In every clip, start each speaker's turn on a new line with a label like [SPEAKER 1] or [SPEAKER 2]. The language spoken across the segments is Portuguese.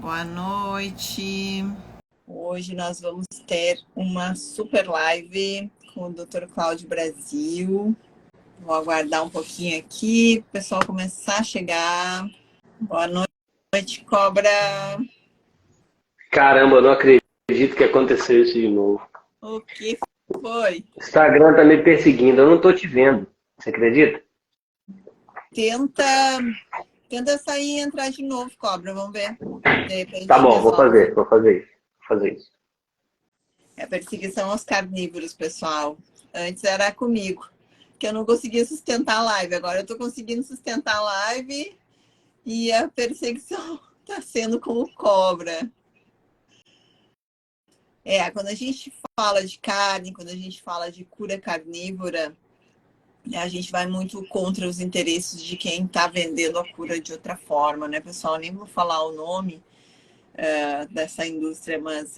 [SPEAKER 1] Boa noite. Hoje nós vamos ter uma super live com o Dr. Cláudio Brasil. Vou aguardar um pouquinho aqui, o pessoal começar a chegar. Boa noite, Cobra.
[SPEAKER 2] Caramba, não acredito que aconteceu isso de novo.
[SPEAKER 1] O que foi?
[SPEAKER 2] O Instagram tá me perseguindo, eu não tô te vendo. Você acredita?
[SPEAKER 1] Tenta sair e entrar de novo, Cobra, vamos ver. De repente
[SPEAKER 2] Tá bom, vou
[SPEAKER 1] resolve.
[SPEAKER 2] fazer isso.
[SPEAKER 1] É perseguição aos carnívoros, pessoal. Antes era comigo, que eu não conseguia sustentar a live. Agora eu tô conseguindo sustentar a live e a perseguição tá sendo com o Cobra. Quando a gente fala de carne, quando a gente fala de cura carnívora, a gente vai muito contra os interesses de quem está vendendo a cura de outra forma, né, pessoal? Nem vou falar o nome dessa indústria, mas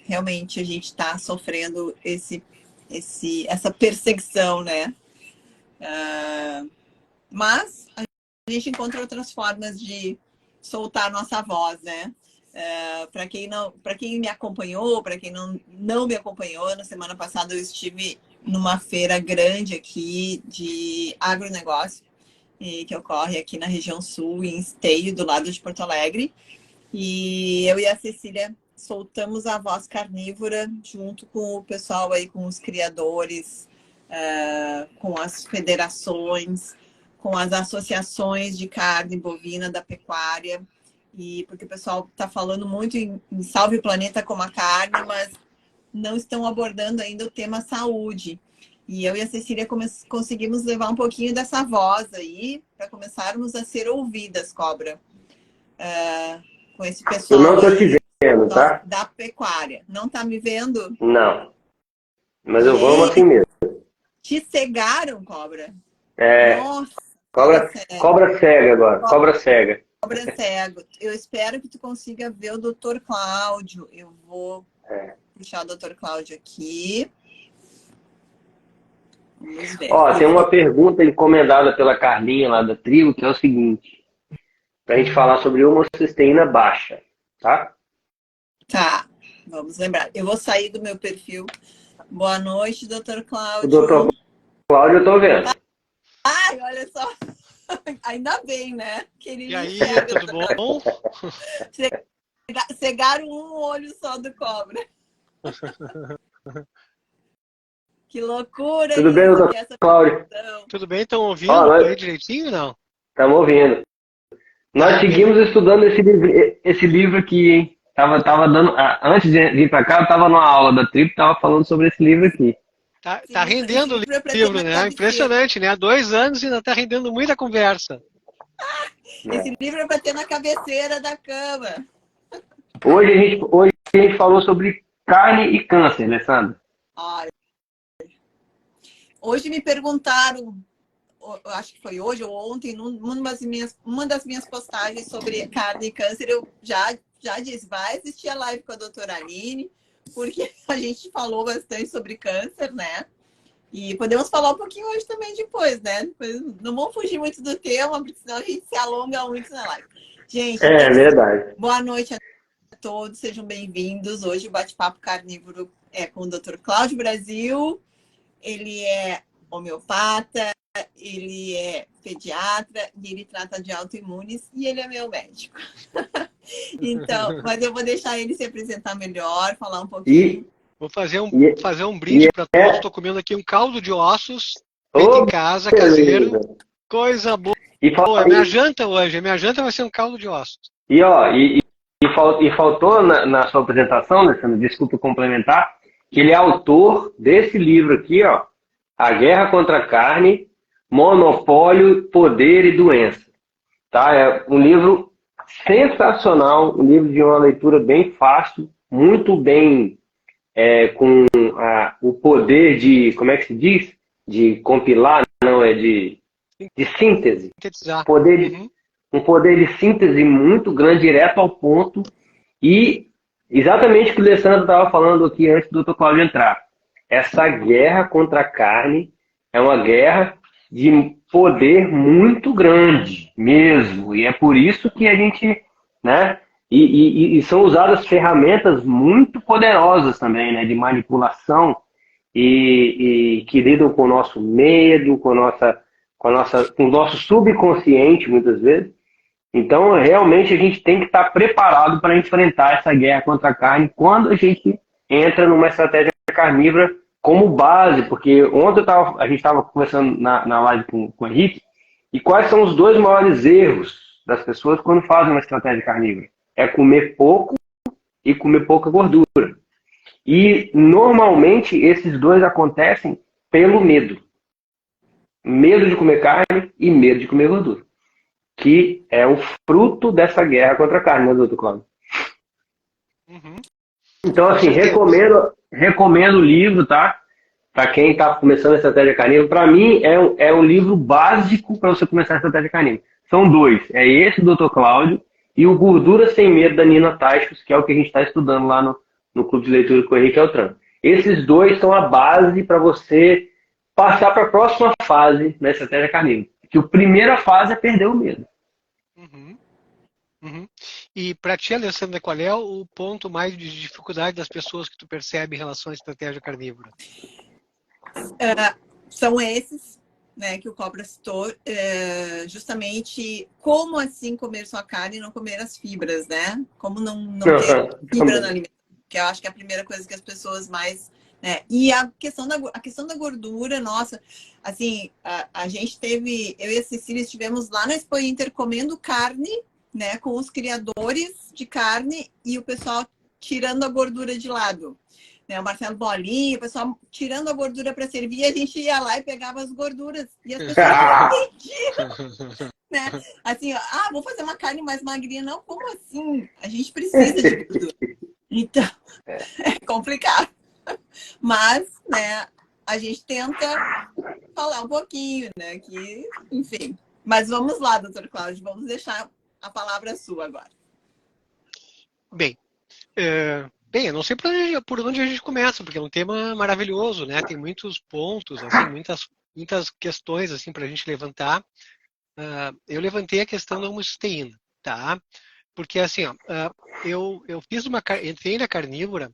[SPEAKER 1] realmente a gente está sofrendo essa perseguição, né? Mas a gente encontra outras formas de soltar a nossa voz, né? Para quem me acompanhou, para quem não me acompanhou, na semana passada eu estive numa feira grande aqui de agronegócio, que ocorre aqui na região sul, em Esteio, do lado de Porto Alegre. E eu e a Cecília soltamos a voz carnívora junto com o pessoal aí, com os criadores, com as federações, com as associações de carne bovina da pecuária. E porque o pessoal está falando muito em Salve o Planeta como a carne, mas não estão abordando ainda o tema saúde. E eu e a Cecília conseguimos levar um pouquinho dessa voz aí para começarmos a ser ouvidas, Cobra. Com esse pessoal.
[SPEAKER 2] Eu não tô te vendo, tá?
[SPEAKER 1] Da pecuária. Não tá me vendo?
[SPEAKER 2] Não. Mas eu vou assim mesmo.
[SPEAKER 1] Te cegaram, Cobra?
[SPEAKER 2] Nossa. Cobra cega agora. Cobra cega.
[SPEAKER 1] Cobra cego. Eu espero que tu consiga ver o Dr. Cláudio. Eu vou puxar o Dr. Cláudio aqui. Vamos ver.
[SPEAKER 2] Tem uma pergunta encomendada pela Carlinha lá da tribo, que é o seguinte. Pra gente falar sobre homocisteína baixa, tá?
[SPEAKER 1] Tá, vamos lembrar. Eu vou sair do meu perfil. Boa noite, Dr. Cláudio.
[SPEAKER 2] O Dr. Cláudio eu tô vendo.
[SPEAKER 1] Ai, olha só. Ainda bem, né? Querido,
[SPEAKER 3] e aí, tudo bom?
[SPEAKER 1] Cegaram um olho só do Cobra. Que loucura!
[SPEAKER 2] Tudo bem, doutor Cláudio?
[SPEAKER 3] Tudo bem? Estão ouvindo aí direitinho ou não?
[SPEAKER 2] Estamos ouvindo. Nós seguimos estudando esse livro aqui, hein? Tava dando, antes de vir para cá, eu estava numa aula da tribo, estava falando sobre esse livro aqui.
[SPEAKER 3] Tá rendendo o livro, né? Impressionante, né? Há 2 anos e ainda está rendendo muita conversa.
[SPEAKER 1] Esse livro é para ter na cabeceira da cama.
[SPEAKER 2] Hoje a gente falou sobre carne e câncer, Alessandra.
[SPEAKER 1] Hoje me perguntaram, acho que foi hoje ou ontem, uma das minhas postagens sobre carne e câncer, eu já disse, vai assistir a live com a doutora Aline, porque a gente falou bastante sobre câncer, né? E podemos falar um pouquinho hoje também depois, né? Depois, não vamos fugir muito do tema, porque senão a gente se alonga muito na live. Gente,
[SPEAKER 2] verdade.
[SPEAKER 1] Boa noite a todos, sejam bem-vindos. Hoje o Bate-Papo Carnívoro é com o Dr. Cláudio Brasil. Ele é homeopata, ele é pediatra e ele trata de autoimunes e ele é meu médico. Então, mas eu vou deixar ele se apresentar melhor, falar um pouquinho.
[SPEAKER 3] Vou fazer um brinde para todos. Estou comendo aqui um caldo de ossos, feito em casa, caseiro. Coisa boa. É minha janta hoje. A minha janta vai ser um caldo de ossos.
[SPEAKER 2] E faltou na sua apresentação, Alessandro, desculpa complementar, que ele é autor desse livro aqui, ó, A Guerra contra a Carne, Monopólio, Poder e Doença. Tá? É um livro sensacional, um livro de uma leitura bem fácil, muito bem com o poder de, como é que se diz? De compilar, não, de síntese.
[SPEAKER 3] Sintetizar.
[SPEAKER 2] Um poder de síntese muito grande, direto ao ponto. E exatamente o que o Alessandro estava falando aqui antes do Dr. Cláudio entrar. Essa guerra contra a carne é uma guerra de poder muito grande mesmo. E é por isso que a gente, né, E são usadas ferramentas muito poderosas também, né, de manipulação e que lidam com o nosso medo, com o nosso subconsciente, muitas vezes. Então, realmente, a gente tem que estar preparado para enfrentar essa guerra contra a carne quando a gente entra numa estratégia carnívora como base, porque ontem a gente estava conversando na live com o Henrique, e quais são os dois maiores erros das pessoas quando fazem uma estratégia carnívora? É comer pouco e comer pouca gordura. E, normalmente, esses dois acontecem pelo medo. Medo de comer carne e medo de comer gordura. Que é o fruto dessa guerra contra a carne, né, doutor Cláudio?
[SPEAKER 3] Uhum.
[SPEAKER 2] Então, assim, recomendo o livro, tá? Para quem está começando a estratégia carnívora. Para mim, é um livro básico para você começar a estratégia carnívora. São dois. É esse do Dr. Cláudio e o Gordura Sem Medo da Nina Tachos, que é o que a gente está estudando lá no Clube de Leitura com o Henrique Altran. Esses dois são a base para você passar para a próxima fase na estratégia carnívora. Que a primeira fase é perder o medo.
[SPEAKER 3] Uhum. Uhum. E para ti, Alessandra, qual é o ponto mais de dificuldade das pessoas que tu percebe em relação à estratégia carnívora?
[SPEAKER 1] São esses, né, que o Cobra citou, justamente como assim comer só carne e não comer as fibras, né? Como não ter fibra na alimentação, que eu acho que é a primeira coisa que as pessoas mais... E a questão da gordura, nossa, assim, a gente teve, eu e a Cecília estivemos lá na Expo Inter comendo carne, né, com os criadores de carne e o pessoal tirando a gordura de lado. Né, o Marcelo Bolinha, o pessoal tirando a gordura para servir, e a gente ia lá e pegava as gorduras. E as pessoas não entendiam. Né? Assim, vou fazer uma carne mais magrinha. Não, como assim? A gente precisa de gordura. Então, é complicado. Mas, né, a gente tenta falar um pouquinho, né? Que, enfim. Mas vamos lá, doutor Cláudio, vamos deixar a palavra sua agora.
[SPEAKER 3] Bem, eu não sei por onde a gente começa, porque é um tema maravilhoso, né? Tem muitos pontos, assim, muitas questões assim para a gente levantar. Eu levantei a questão da homocisteína, tá? Porque assim, eu fiz entrei na carnívora,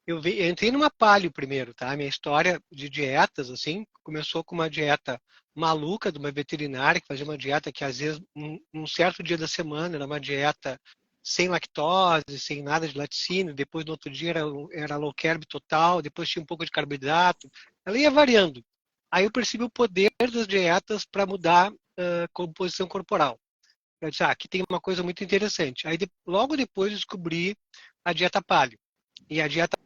[SPEAKER 3] eu entrei numa paleo primeiro, tá? Minha história de dietas, assim, começou com uma dieta maluca de uma veterinária que fazia uma dieta que às vezes num certo dia da semana era uma dieta sem lactose, sem nada de laticínio, depois no outro dia era low carb total, depois tinha um pouco de carboidrato, ela ia variando. Aí eu percebi o poder das dietas para mudar a composição corporal. Eu disse, aqui tem uma coisa muito interessante. Aí logo depois descobri a dieta paleo. E a dieta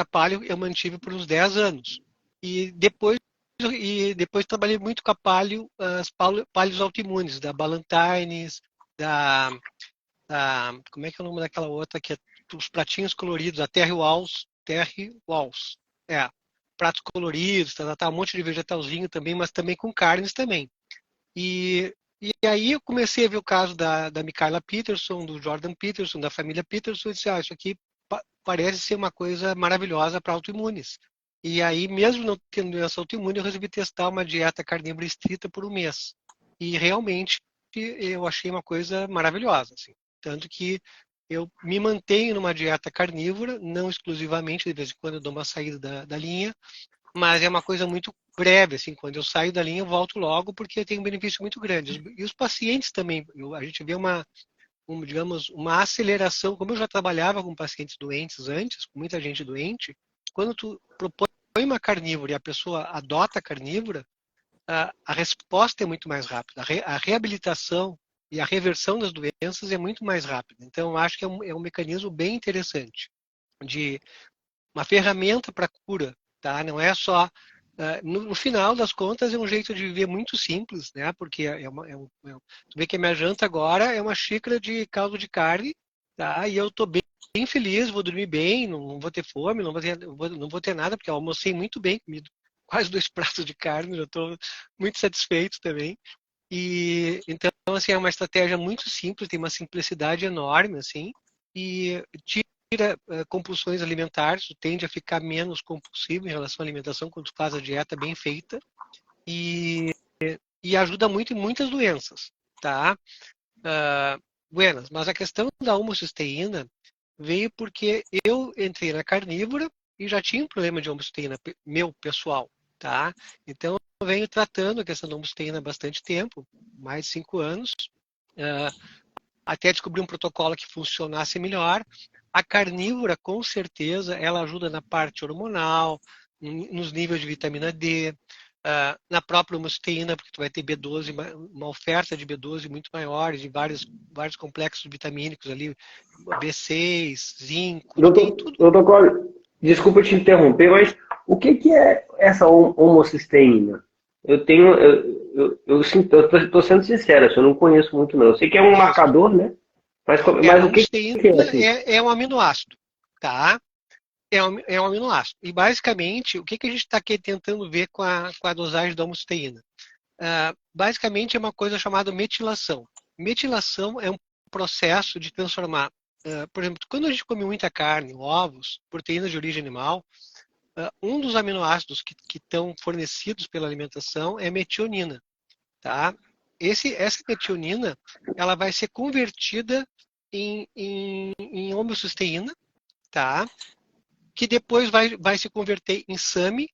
[SPEAKER 3] paleo eu mantive por uns 10 anos. E depois trabalhei muito com a paleo, as paleos autoimunes, da Ballantines, como é que é o nome daquela outra que é os pratinhos coloridos, a Terry Walls. Pratos coloridos, um monte de vegetalzinho também, mas também com carnes também. E aí eu comecei a ver o caso da Mikhaila Peterson, do Jordan Peterson, da família Peterson, e disse, isso aqui parece ser uma coisa maravilhosa para autoimunes. E aí, mesmo não tendo doença autoimune, eu resolvi testar uma dieta carnívora estrita por um mês. E realmente eu achei uma coisa maravilhosa, assim. Tanto que eu me mantenho numa dieta carnívora, não exclusivamente, de vez em quando eu dou uma saída da linha, mas é uma coisa muito breve, assim, quando eu saio da linha eu volto logo porque tem um benefício muito grande. E os pacientes também, a gente vê digamos, uma aceleração, como eu já trabalhava com pacientes doentes antes, com muita gente doente, quando tu propõe uma carnívora e a pessoa adota a carnívora, a resposta é muito mais rápida, a reabilitação e a reversão das doenças é muito mais rápida. Então, eu acho que é um mecanismo bem interessante, de uma ferramenta para cura, tá? Não é só no final das contas, é um jeito de viver muito simples, né? Porque tu vê que a minha janta agora é uma xícara de caldo de carne, tá? E eu estou bem feliz, vou dormir bem, não vou ter fome, não vou ter nada, porque eu almocei muito bem, comi quase 2 pratos de carne, já estou muito satisfeito também. E então, assim, é uma estratégia muito simples, tem uma simplicidade enorme, assim, e tira compulsões alimentares, tu tende a ficar menos compulsivo em relação à alimentação quando tu faz a dieta bem feita e ajuda muito em muitas doenças, tá? buenas. Mas a questão da homocisteína veio porque eu entrei na carnívora e já tinha um problema de homocisteína meu pessoal, tá? Então eu venho tratando a questão da homocisteína há bastante tempo, mais de 5 anos, até descobrir um protocolo que funcionasse melhor. A carnívora, com certeza, ela ajuda na parte hormonal, nos níveis de vitamina D, na própria homocisteína, porque tu vai ter B12, uma oferta de B12 muito maior, de vários complexos vitamínicos ali, B6, zinco, tu tem tudo.
[SPEAKER 2] Doutor Cláudio, desculpa te interromper, mas o que é essa homocisteína? Eu tenho, eu tô sendo sincero, eu não conheço muito não. Eu sei que é um marcador, né? Mas
[SPEAKER 3] A
[SPEAKER 2] o que
[SPEAKER 3] homocisteína
[SPEAKER 2] é assim?
[SPEAKER 3] é um aminoácido, tá? É um aminoácido. E basicamente, o que a gente está aqui tentando ver com a dosagem da homocisteína? Basicamente é uma coisa chamada metilação. Metilação é um processo de transformar, por exemplo, quando a gente come muita carne, ovos, proteínas de origem animal, um dos aminoácidos que estão fornecidos pela alimentação é metionina, tá? Essa metionina, ela vai ser convertida em homocisteína, tá? Que depois vai se converter em SAMe,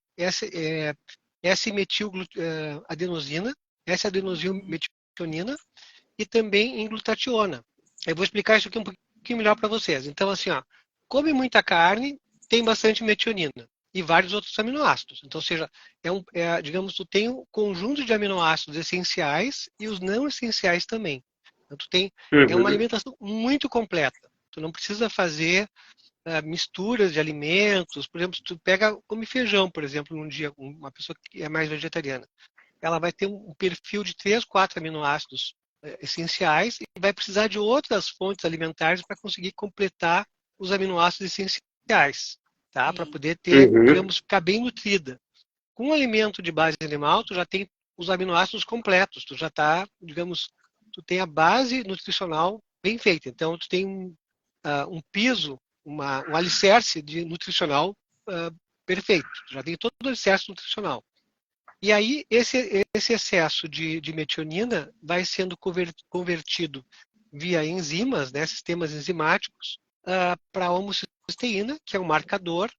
[SPEAKER 3] S-metil-adenosina, S-adenosilmetionina, e também em glutationa. Eu vou explicar isso aqui um pouquinho melhor para vocês. Então, assim, come muita carne, tem bastante metionina e vários outros aminoácidos. Então, ou seja, digamos, tu tem um conjunto de aminoácidos essenciais e os não essenciais também. Então, é uma alimentação muito completa. Tu não precisa fazer misturas de alimentos. Por exemplo, se tu come feijão, por exemplo, num dia, uma pessoa que é mais vegetariana, ela vai ter um perfil de 3, 4 aminoácidos essenciais e vai precisar de outras fontes alimentares para conseguir completar os aminoácidos essenciais, tá? Para poder ter, digamos, ficar bem nutrida. Com um alimento de base animal, tu já tem os aminoácidos completos, tu já está, digamos, tu tem a base nutricional bem feita. Então, tu tem um piso, um alicerce nutricional perfeito. Já tem todo o alicerce nutricional. E aí, esse excesso de metionina vai sendo convertido via enzimas, né, sistemas enzimáticos, para a homocisteína, que é um marcador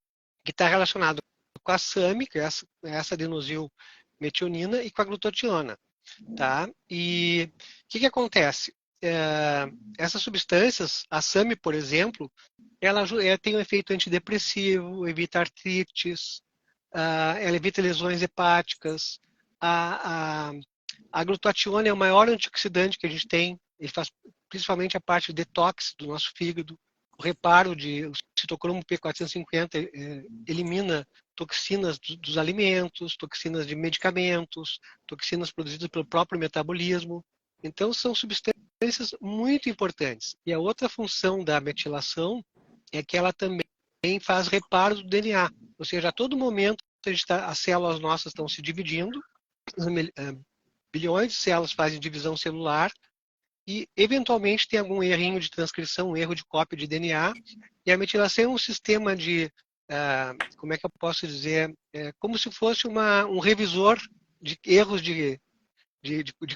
[SPEAKER 3] que está relacionado com a SAMe, que é essa adenosilmetionina, e com a glutationa. Tá? E o que acontece? Essas substâncias, a SAMe, por exemplo, ela tem um efeito antidepressivo, evita artrites, ela evita lesões hepáticas. A glutationa é o maior antioxidante que a gente tem. Ele faz principalmente a parte de detox do nosso fígado. O reparo o citocromo P450 elimina toxinas dos alimentos, toxinas de medicamentos, toxinas produzidas pelo próprio metabolismo. Então, são substâncias muito importantes. E a outra função da metilação é que ela também faz reparo do DNA. Ou seja, a todo momento as células nossas estão se dividindo, bilhões de células fazem divisão celular e, eventualmente, tem algum errinho de transcrição, um erro de cópia de DNA. E a metilação é um sistema de, como é que eu posso dizer, como se fosse um revisor de erros de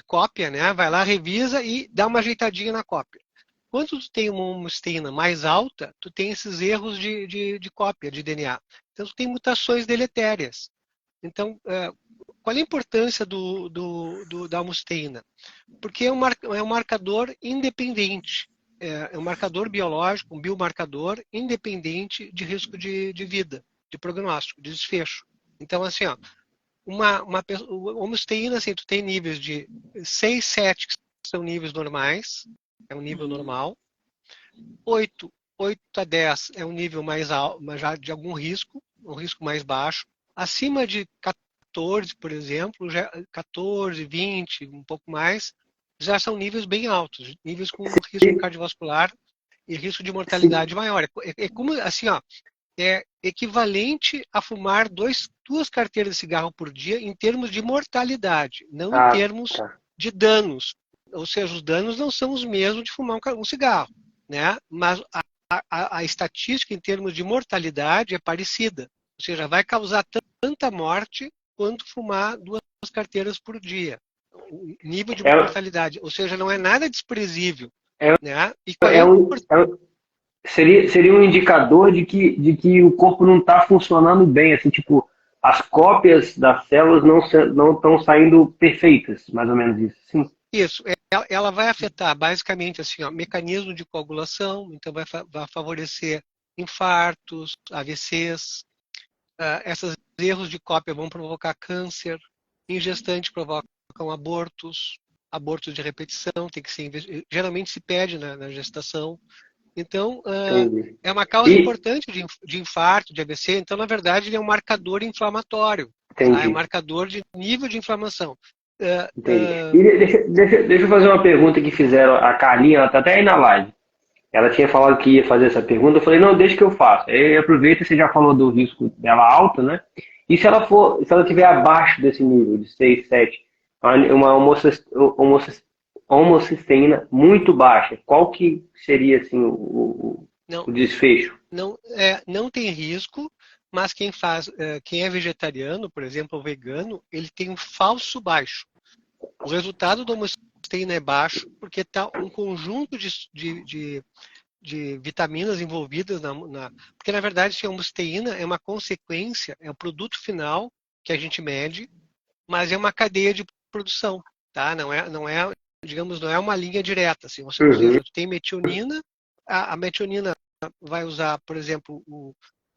[SPEAKER 3] cópia, né? Vai lá, revisa e dá uma ajeitadinha na cópia. Quando tu tem uma homocisteína mais alta, tu tem esses erros de cópia de DNA. Então, tu tem mutações deletérias. Então, qual é a importância da homocisteína? Porque é um marcador independente. É um marcador biológico, um biomarcador independente de risco de vida, de prognóstico, de desfecho. Então, assim, uma homocisteína, assim, tu tem níveis de 6, 7, que são níveis normais, é um nível normal. 8 a 10 é um nível mais alto, mas já de algum risco, um risco mais baixo. Acima de 14, por exemplo, 14, 20, um pouco mais, já são níveis bem altos, níveis com risco cardiovascular e risco de mortalidade maior. É como, assim, é equivalente a fumar 2 carteiras de cigarro por dia em termos de mortalidade, não em termos de danos. Ou seja, os danos não são os mesmos de fumar um cigarro, né? Mas a estatística em termos de mortalidade é parecida. Ou seja, vai causar tanta morte quanto fumar 2 carteiras por dia. O nível de mortalidade. Ou seja, não é nada desprezível.
[SPEAKER 2] É,
[SPEAKER 3] né? E qual é
[SPEAKER 2] é
[SPEAKER 3] a
[SPEAKER 2] um,
[SPEAKER 3] importância?
[SPEAKER 2] é um- seria um indicador de que o corpo não está funcionando bem, assim, tipo, as cópias das células não estão saindo perfeitas, mais ou menos isso. Sim,
[SPEAKER 3] Isso, ela vai afetar basicamente assim, ó, mecanismo de coagulação, então vai favorecer infartos, AVCs, esses erros de cópia vão provocar câncer, em gestante provocam abortos, abortos de repetição, tem que ser geralmente se pede na gestação. Então,
[SPEAKER 2] entendi.
[SPEAKER 3] é uma causa
[SPEAKER 2] E,
[SPEAKER 3] importante de infarto, de AVC. Então, na verdade, ele é um marcador inflamatório, tá? É um
[SPEAKER 2] entendi,
[SPEAKER 3] marcador de nível de inflamação.
[SPEAKER 2] entendi. E deixa eu fazer uma pergunta que fizeram a Carlinha, ela está até aí na live. Ela tinha falado que ia fazer essa pergunta, eu falei, não, deixa que eu faço. Aí aproveita, você já falou do risco dela alto, né? E se ela tiver abaixo desse nível de 6, 7, uma homocisteína muito baixa, qual que seria assim
[SPEAKER 3] Não,
[SPEAKER 2] o desfecho?
[SPEAKER 3] não tem risco, mas quem é vegetariano, por exemplo, ou vegano, ele tem um falso baixo. O resultado da homocysteína é baixo porque está um conjunto de vitaminas envolvidas porque na verdade a homocysteína é uma consequência, é o produto final que a gente mede, mas é uma cadeia de produção, tá? Digamos, não é uma linha direta. Assim, ou
[SPEAKER 2] Uhum,
[SPEAKER 3] seja, tu tem metionina, a metionina vai usar, por exemplo,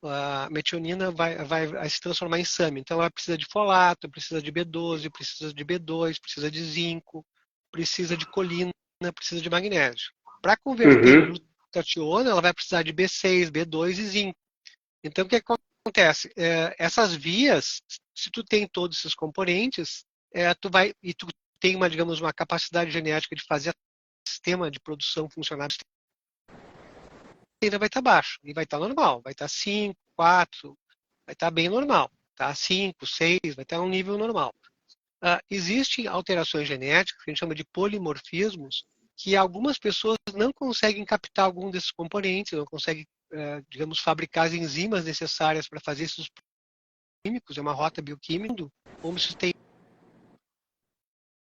[SPEAKER 3] a metionina vai se transformar em SAMe. Então, ela precisa de folato, precisa de B12, precisa de B2, precisa de zinco, precisa de colina, precisa de magnésio. Para converter em
[SPEAKER 2] uhum,
[SPEAKER 3] glutationa, ela vai precisar de B6, B2 e zinco. Então, o que acontece? Essas vias, se tu tem todos esses componentes, tu tem digamos, uma capacidade genética de fazer o sistema de produção funcionar, ainda vai estar baixo, e vai estar normal, vai estar 5, 4, vai estar bem normal, tá? 5, 6, vai estar um nível normal. Existem alterações genéticas, que a gente chama de polimorfismos, que algumas pessoas não conseguem captar algum desses componentes, não conseguem, digamos, fabricar as enzimas necessárias para fazer esses químicos, é uma rota bioquímica, como se tem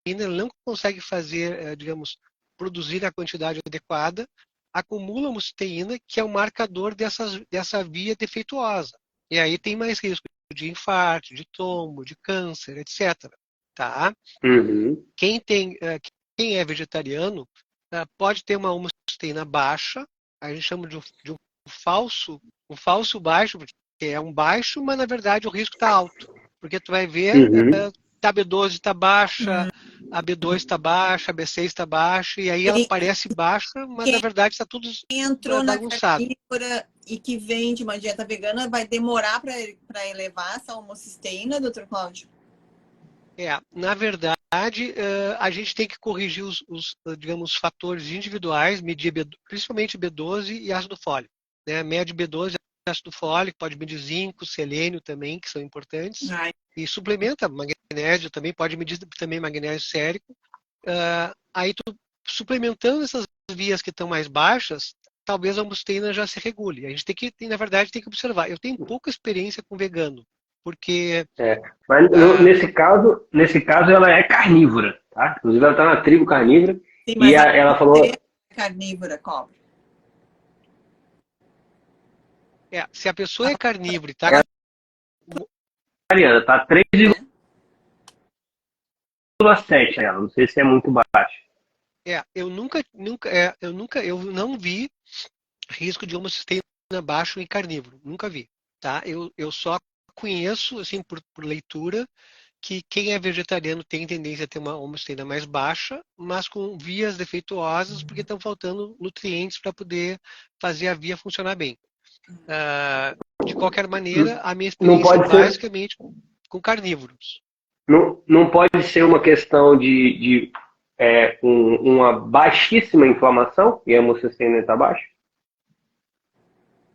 [SPEAKER 3] ele não consegue fazer, digamos, produzir a quantidade adequada, acumula musteína, que é o marcador dessa via defeituosa. E aí tem mais risco de infarto, de tombo, de câncer, etc. Tá?
[SPEAKER 2] uhum.
[SPEAKER 3] Quem quem é vegetariano pode ter uma homocysteína baixa, a gente chama um falso baixo, porque é um baixo, mas na verdade o risco está alto. Porque tu vai ver,
[SPEAKER 2] Uhum.
[SPEAKER 3] a B12 está baixa, a B2 está baixa, a B6 está baixa, e aí ela
[SPEAKER 1] Quem,
[SPEAKER 3] parece baixa, mas na
[SPEAKER 1] quem
[SPEAKER 3] verdade está tudo
[SPEAKER 1] entrou na
[SPEAKER 3] bagunçado.
[SPEAKER 1] carnívora e que vem de uma dieta vegana vai demorar para elevar essa homocisteína, doutor Cláudio?
[SPEAKER 3] Na verdade, a gente tem que corrigir digamos, fatores individuais, medir principalmente B12 e ácido fólico. Né? Mede B12 e ácido fólico, pode medir zinco, selênio também, que são importantes.
[SPEAKER 1] Ai.
[SPEAKER 3] E suplementa magnésio também, pode medir também magnésio sérico. Aí tu suplementando essas vias que estão mais baixas, talvez a homocysteína já se regule. A gente na verdade, tem que observar. Eu tenho pouca experiência com vegano, porque
[SPEAKER 2] É. Mas
[SPEAKER 3] uh,
[SPEAKER 2] nesse caso ela é carnívora, tá? Inclusive ela está na tribo carnívora
[SPEAKER 1] Sim,
[SPEAKER 2] e
[SPEAKER 1] mas a
[SPEAKER 2] ela falou,
[SPEAKER 1] carnívora, cobra.
[SPEAKER 3] se a pessoa é carnívora e está
[SPEAKER 2] é Mariana, tá
[SPEAKER 1] Né?
[SPEAKER 2] 3,7 ela, não sei se é muito baixo.
[SPEAKER 3] eu não vi risco de homocisteína baixo em carnívoro, nunca vi, tá? Eu só conheço, assim, por leitura, que quem é vegetariano tem tendência a ter uma homocisteína mais baixa, mas com vias defeituosas, porque estão faltando nutrientes para poder fazer a via funcionar bem. De qualquer maneira, a minha
[SPEAKER 2] Não
[SPEAKER 3] experiência é
[SPEAKER 2] pode ser,
[SPEAKER 3] basicamente com carnívoros.
[SPEAKER 2] não pode ser uma questão de uma baixíssima inflamação e a hemocistina está baixa?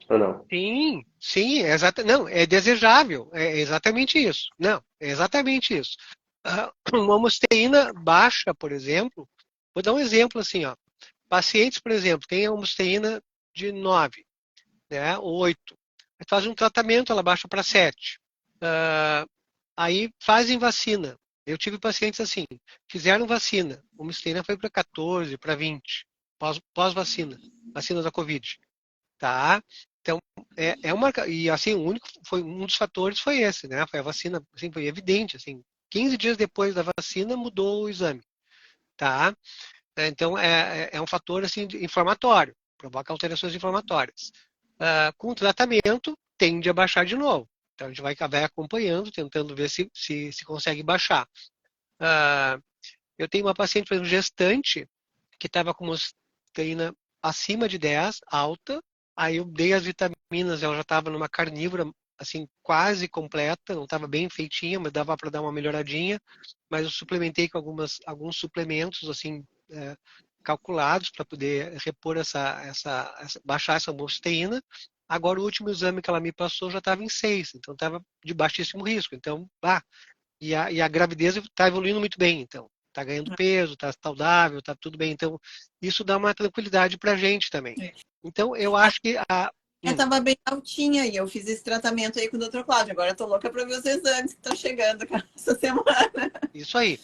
[SPEAKER 2] Ou não?
[SPEAKER 3] Sim, sim, não, é desejável, é exatamente isso. Não, é exatamente isso. Uma homosteína baixa, por exemplo, vou dar um exemplo assim, ó. Pacientes, por exemplo, têm a homosteína de 9, né, ou 8. Aí faz um tratamento, ela baixa para 7. Aí fazem vacina. Eu tive pacientes assim, fizeram vacina, a homosteína foi para 14, para 20. pós-vacina, vacina da Covid, tá? Então, e assim, um dos fatores foi esse, né? Foi a vacina, assim, foi evidente, assim, 15 dias depois da vacina mudou o exame, tá? Então, é um fator, assim, inflamatório, provoca alterações inflamatórias. Com o tratamento, tende a baixar de novo. Então, a gente vai acompanhando, tentando ver se consegue baixar. Eu tenho uma paciente, por exemplo, gestante, que estava com hemoglobina acima de 10, alta. Aí eu dei as vitaminas, ela já estava numa carnívora, assim, quase completa, não estava bem feitinha, mas dava para dar uma melhoradinha. Mas eu suplementei com alguns suplementos, assim, calculados para poder repor baixar essa homosteína. Agora, o último exame que ela me passou já estava em 6, então estava de baixíssimo risco. Então, e a gravidez está evoluindo muito bem, então. Está ganhando peso, está saudável, está tudo bem. Então, isso dá uma tranquilidade para a gente também. Então, eu acho que
[SPEAKER 1] Eu estava bem altinha e eu fiz esse tratamento aí com o Dr. Cláudio. Agora eu tô louca para ver os exames que estão chegando essa semana.
[SPEAKER 3] Isso aí.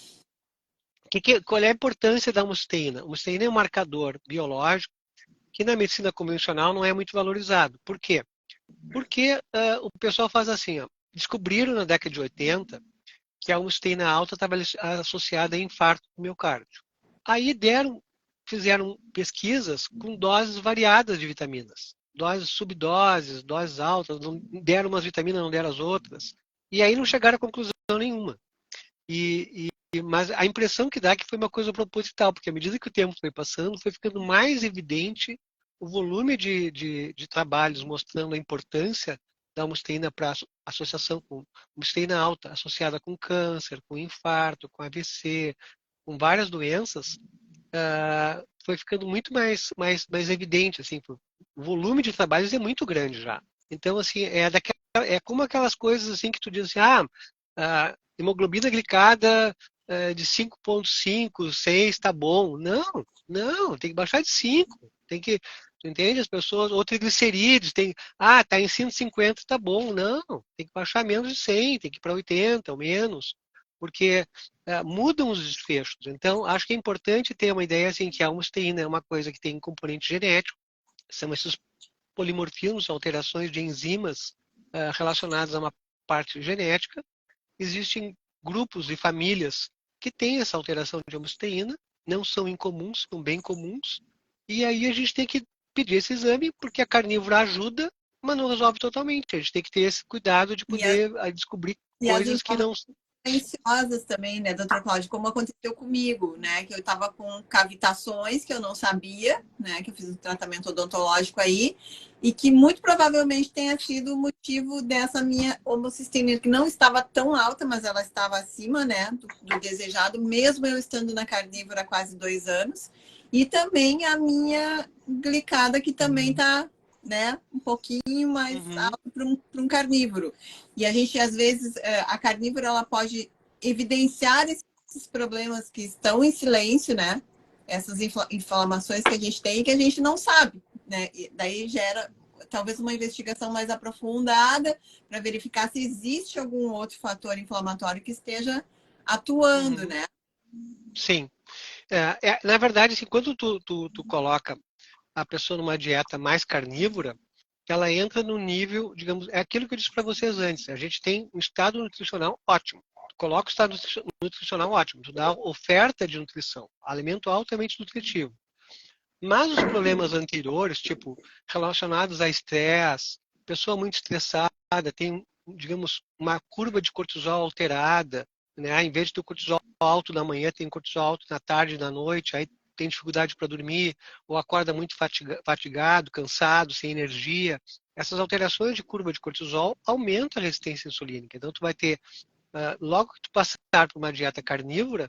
[SPEAKER 3] Qual é a importância da homosteína? A homosteína é um marcador biológico que na medicina convencional não é muito valorizado. Por quê? Porque o pessoal faz assim, ó, descobriram na década de 80 que a homosteína alta estava associada a infarto do miocárdio. Aí fizeram pesquisas com doses variadas de vitaminas. Doses, subdoses, doses altas, não deram umas vitaminas, não deram as outras. E aí não chegaram a conclusão nenhuma. Mas a impressão que dá é que foi uma coisa proposital, porque à medida que o tempo foi passando, foi ficando mais evidente o volume de trabalhos mostrando a importância da homosteína para associação com homosteína alta, associada com câncer, com infarto, com AVC, com várias doenças, foi ficando muito mais evidente, assim, o volume de trabalhos é muito grande já. Então, assim, é como aquelas coisas assim que tu diz assim, hemoglobina glicada de 5,5, 6, tá bom. Não, tem que baixar de 5. Tem que, tu entende? As pessoas, ou triglicerídeos, tá em 150, tá bom. Não, tem que baixar menos de 100, tem que ir para 80 ou menos, porque mudam os desfechos. Então, acho que é importante ter uma ideia assim que a homosteína é uma coisa que tem um componente genético, são esses polimorfismos, alterações de enzimas relacionadas a uma parte genética. Existem grupos e famílias que têm essa alteração de homosteína, não são incomuns, são bem comuns, e aí a gente tem que pedir esse exame, porque a carnívora ajuda, mas não resolve totalmente. A gente tem que ter esse cuidado de poder descobrir coisas que não...
[SPEAKER 1] silenciosas também, né, doutor Cláudio, como aconteceu comigo, né, que eu estava com cavitações que eu não sabia, né, que eu fiz um tratamento odontológico aí, e que muito provavelmente tenha sido o motivo dessa minha homocisteína, que não estava tão alta, mas ela estava acima, né, do desejado, mesmo eu estando na carnívora há quase 2 anos, e também a minha glicada, que também está, né, um pouquinho mais alto para um carnívoro. E a gente, às vezes, a carnívora, ela pode evidenciar esses problemas que estão em silêncio, né? Essas inflamações que a gente tem e que a gente não sabe, né? E daí gera talvez uma investigação mais aprofundada para verificar se existe algum outro fator inflamatório que esteja atuando, né?
[SPEAKER 3] Sim. Na verdade, assim, quando tu coloca a pessoa numa dieta mais carnívora, ela entra no nível, digamos, é aquilo que eu disse para vocês antes, a gente tem um estado nutricional ótimo. Tu coloca o estado nutricional ótimo, tu dá oferta de nutrição, alimento altamente nutritivo. Mas os problemas anteriores, tipo, relacionados a estresse, pessoa muito estressada, tem, digamos, uma curva de cortisol alterada, né? Em vez de ter o cortisol alto na manhã, tem cortisol alto na tarde e na noite, aí tem dificuldade para dormir, ou acorda muito fatigado, cansado, sem energia. Essas alterações de curva de cortisol aumentam a resistência insulínica. Então, tu vai ter, logo que tu passar por uma dieta carnívora,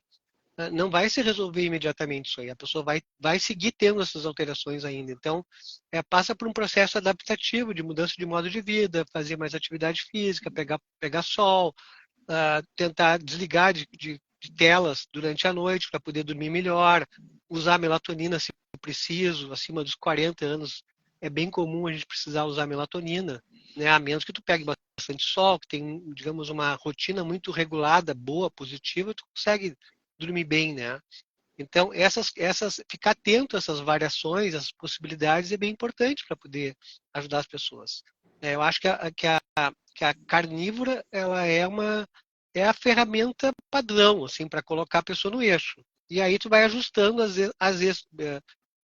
[SPEAKER 3] não vai se resolver imediatamente isso aí. A pessoa vai seguir tendo essas alterações ainda. Então, passa por um processo adaptativo de mudança de modo de vida, fazer mais atividade física, pegar sol, tentar desligar de telas durante a noite para poder dormir melhor, usar melatonina se preciso, acima dos 40 anos é bem comum a gente precisar usar melatonina, né? A menos que tu pegue bastante sol, que tem, digamos, uma rotina muito regulada, boa, positiva, tu consegue dormir bem, né? Então, ficar atento a essas variações, essas possibilidades é bem importante para poder ajudar as pessoas. Eu acho que a carnívora ela é a ferramenta padrão assim para colocar a pessoa no eixo. E aí tu vai ajustando às vezes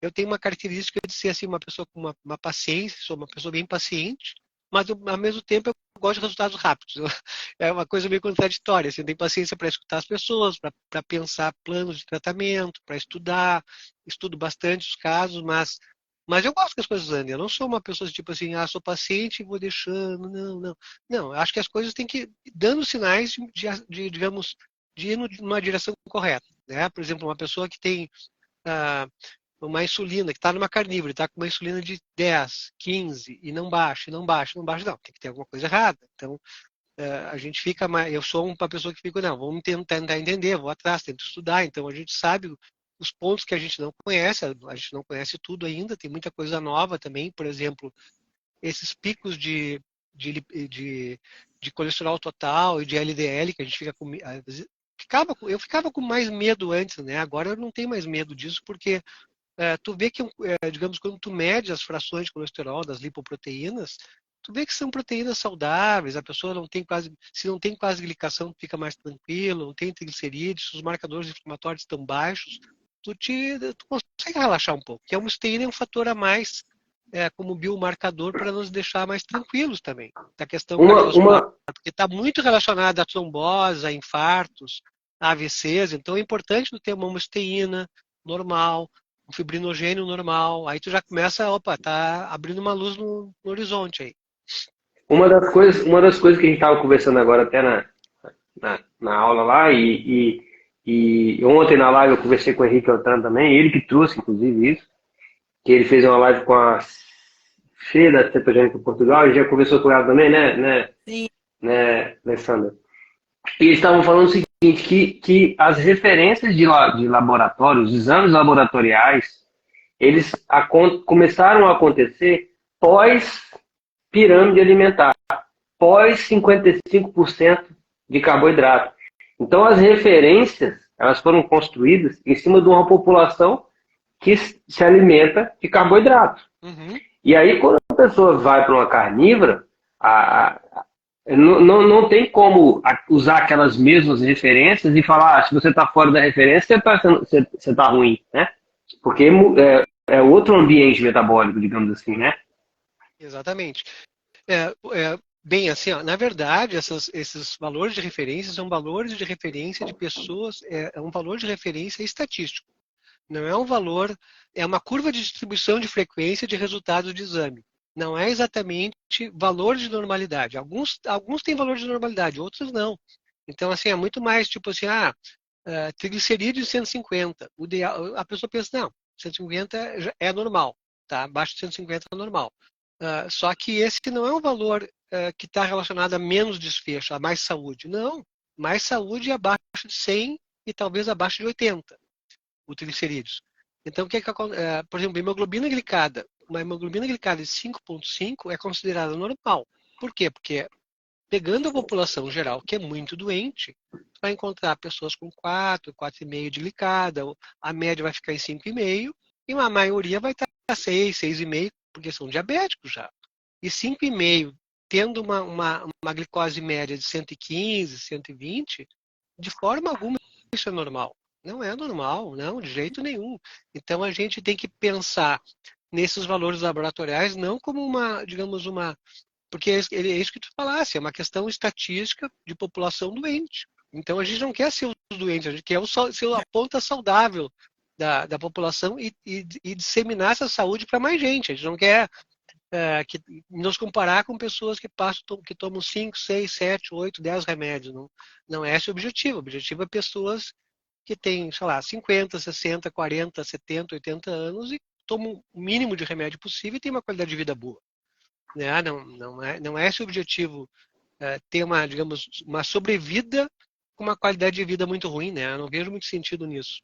[SPEAKER 3] eu tenho uma característica de ser assim uma pessoa com uma paciência, sou uma pessoa bem paciente, mas ao mesmo tempo eu gosto de resultados rápidos. É uma coisa meio contraditória. Assim, eu tenho paciência para escutar as pessoas, para pensar planos de tratamento, para estudar, estudo bastante os casos, mas eu gosto que as coisas andem. Eu não sou uma pessoa tipo assim, sou paciente e vou deixando. Não, não. Não, eu acho que as coisas têm que ir dando sinais digamos, de ir numa direção correta. Né? Por exemplo, uma pessoa que tem uma insulina, que está numa carnívora, está com uma insulina de 10, 15 e não baixa, não baixa, não baixa, não, tem que ter alguma coisa errada. Então, a gente fica mais. Eu sou uma pessoa que fica, não, vamos tentar entender, vou atrás, tento estudar. Então, a gente sabe os pontos que a gente não conhece, a gente não conhece tudo ainda, tem muita coisa nova também, por exemplo, esses picos de colesterol total e de LDL, que a gente fica com. Eu ficava com mais medo antes, né? Agora eu não tenho mais medo disso, porque tu vê que, digamos, quando tu mede as frações de colesterol das lipoproteínas, tu vê que são proteínas saudáveis, a pessoa não tem quase, se não tem quase glicação, fica mais tranquilo, não tem triglicerídeos, os marcadores inflamatórios estão baixos, tu consegue relaxar um pouco. Que a homosteína é um fator a mais como biomarcador para nos deixar mais tranquilos também, da questão cardiovascular, porque está muito relacionada a trombose, a infartos, a AVCs, então é importante tu ter uma homosteína normal, um fibrinogênio normal, aí tu já começa, tá abrindo uma luz no horizonte aí.
[SPEAKER 2] Uma das coisas que a gente estava conversando agora até na aula lá, e ontem na live eu conversei com o Henrique Altran também, ele que trouxe, inclusive, isso, que ele fez uma live com a Fê da Cetogênica Portugal, e já conversou com ela também, né?
[SPEAKER 1] Sim.
[SPEAKER 2] Né, Alessandra? E eles estavam falando o seguinte, que as referências de laboratório, os exames laboratoriais, eles começaram a acontecer pós-pirâmide alimentar, pós 55% de carboidrato. Então, as referências, elas foram construídas em cima de uma população que se alimenta de carboidrato.
[SPEAKER 3] Uhum.
[SPEAKER 2] E aí, quando a pessoa vai para uma carnívora, não tem como usar aquelas mesmas referências e falar, se você está fora da referência, você tá ruim, né? Porque é outro ambiente metabólico, digamos assim, né?
[SPEAKER 3] Exatamente. Bem, assim, na verdade, esses valores de referência são valores de referência de pessoas, é um valor de referência estatístico. Não é um valor, é uma curva de distribuição de frequência de resultados de exame. Não é exatamente valor de normalidade. Alguns têm valor de normalidade, outros não. Então, assim, é muito mais tipo assim, triglicerídeos 150. A pessoa pensa, não, 150 é normal, tá? Abaixo de 150 é normal. Só que esse não é um valor que está relacionado a menos desfecho, a mais saúde. Não, mais saúde é abaixo de 100 e talvez abaixo de 80, o triglicerídeos. Então, por exemplo, hemoglobina glicada. Uma hemoglobina glicada de 5,5 é considerada normal. Por quê? Porque pegando a população geral, que é muito doente, vai encontrar pessoas com 4, 4,5 de glicada, a média vai ficar em 5,5 e uma maioria vai estar 6, 6,5, porque são diabéticos já. E 5,5, tendo uma glicose média de 115, 120, de forma alguma isso é normal. Não é normal, não, de jeito nenhum. Então a gente tem que pensar nesses valores laboratoriais não como porque é isso que tu falasse, é uma questão estatística de população doente. Então a gente não quer ser os doentes, a gente quer ser a ponta saudável da população e disseminar essa saúde para mais gente. A gente não quer nos comparar com pessoas que tomam 5, 6, 7, 8, 10 remédios. Não é esse o objetivo. O objetivo é pessoas que têm, sei lá, 50, 60, 40, 70, 80 anos e tomam o mínimo de remédio possível e têm uma qualidade de vida boa. Né? Não é esse o objetivo, ter digamos, uma sobrevida com uma qualidade de vida muito ruim. Né? Eu não vejo muito sentido nisso.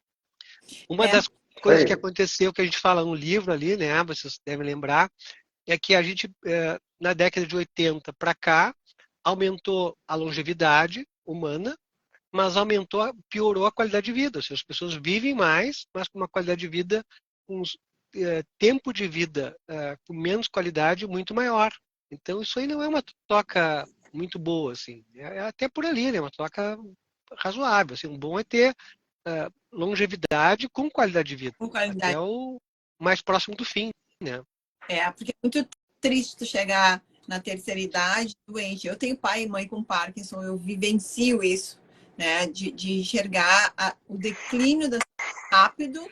[SPEAKER 3] Uma das coisas que aconteceu, que a gente fala no livro ali, né, vocês devem lembrar, é que a gente, na década de 80 para cá, aumentou a longevidade humana, mas piorou a qualidade de vida. Ou seja, as pessoas vivem mais, mas com uma qualidade de vida, com tempo de vida com menos qualidade muito maior. Então, isso aí não é uma troca muito boa, assim. É até por ali, né? Uma troca razoável. Assim, um bom é ter longevidade com qualidade de vida,
[SPEAKER 1] Com qualidade.
[SPEAKER 3] até o mais próximo do fim, né?
[SPEAKER 1] Porque é muito triste tu chegar na terceira idade doente. Eu tenho pai e mãe com Parkinson, eu vivencio isso, né? De enxergar o declínio rápido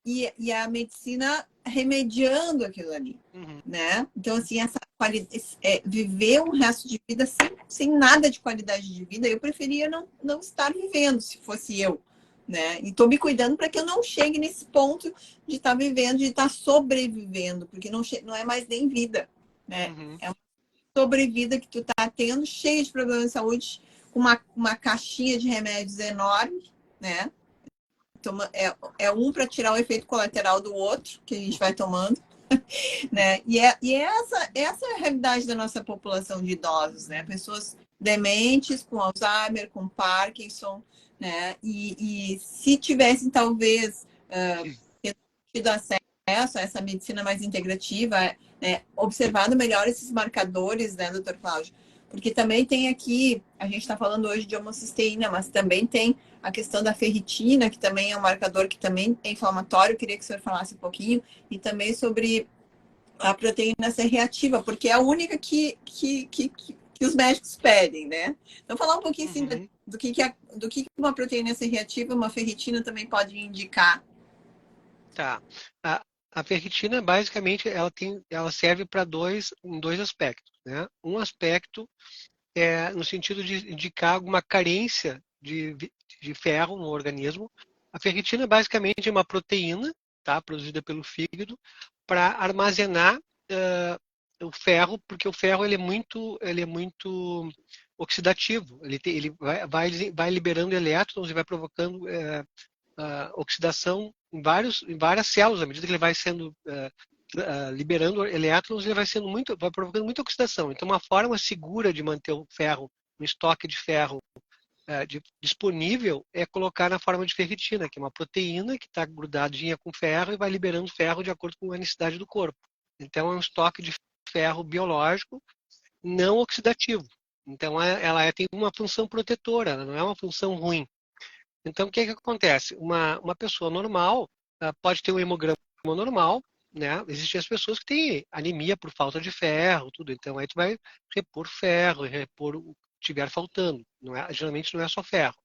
[SPEAKER 1] e a medicina remediando aquilo ali, né? Então, assim, essa viver um resto de vida sem nada de qualidade de vida, eu preferia não estar vivendo, se fosse eu, né? E tô me cuidando para que eu não chegue nesse ponto de estar vivendo, de estar sobrevivendo, porque não é mais nem vida, né? É uma sobrevida que tu tá tendo, cheia de problemas de saúde, com uma caixinha de remédios enorme, né? Um para tirar o efeito colateral do outro, que a gente vai tomando, né? E essa é a realidade da nossa população de idosos, né? Pessoas dementes, com Alzheimer, com Parkinson, né? E se tivessem, talvez, tido acesso a essa medicina mais integrativa, né? Observado melhor esses marcadores, né, doutor Cláudio? Porque também tem aqui, a gente está falando hoje de homocisteína, mas também tem a questão da ferritina, que também é um marcador que também é inflamatório. Eu queria que o senhor falasse um pouquinho. E também sobre a proteína C reativa, porque é a única que os médicos pedem, né? Então, falar um pouquinho assim, do que uma proteína C reativa, uma ferritina também pode indicar.
[SPEAKER 3] Tá. A ferritina, basicamente, ela serve para dois aspectos, né? Um aspecto é no sentido de indicar alguma carência de ferro no organismo. A ferritina, basicamente, é uma proteína, tá? Produzida pelo fígado para armazenar o ferro, porque o ferro ele é muito oxidativo. Ele vai liberando elétrons e vai provocando oxidação em várias células. À medida que ele vai sendo liberando elétrons, ele vai provocando muita oxidação. Então, uma forma segura de manter o ferro, um estoque de ferro disponível, é colocar na forma de ferritina, que é uma proteína que está grudadinha com ferro e vai liberando ferro de acordo com a necessidade do corpo. Então, é um estoque de ferro biológico não oxidativo. Então, ela tem uma função protetora, ela não é uma função ruim. Então, o que acontece? Uma pessoa normal pode ter um hemograma normal, né? Existem as pessoas que têm anemia por falta de ferro, tudo. Então, aí tu vai repor ferro e repor o que estiver faltando. Geralmente não é só ferro.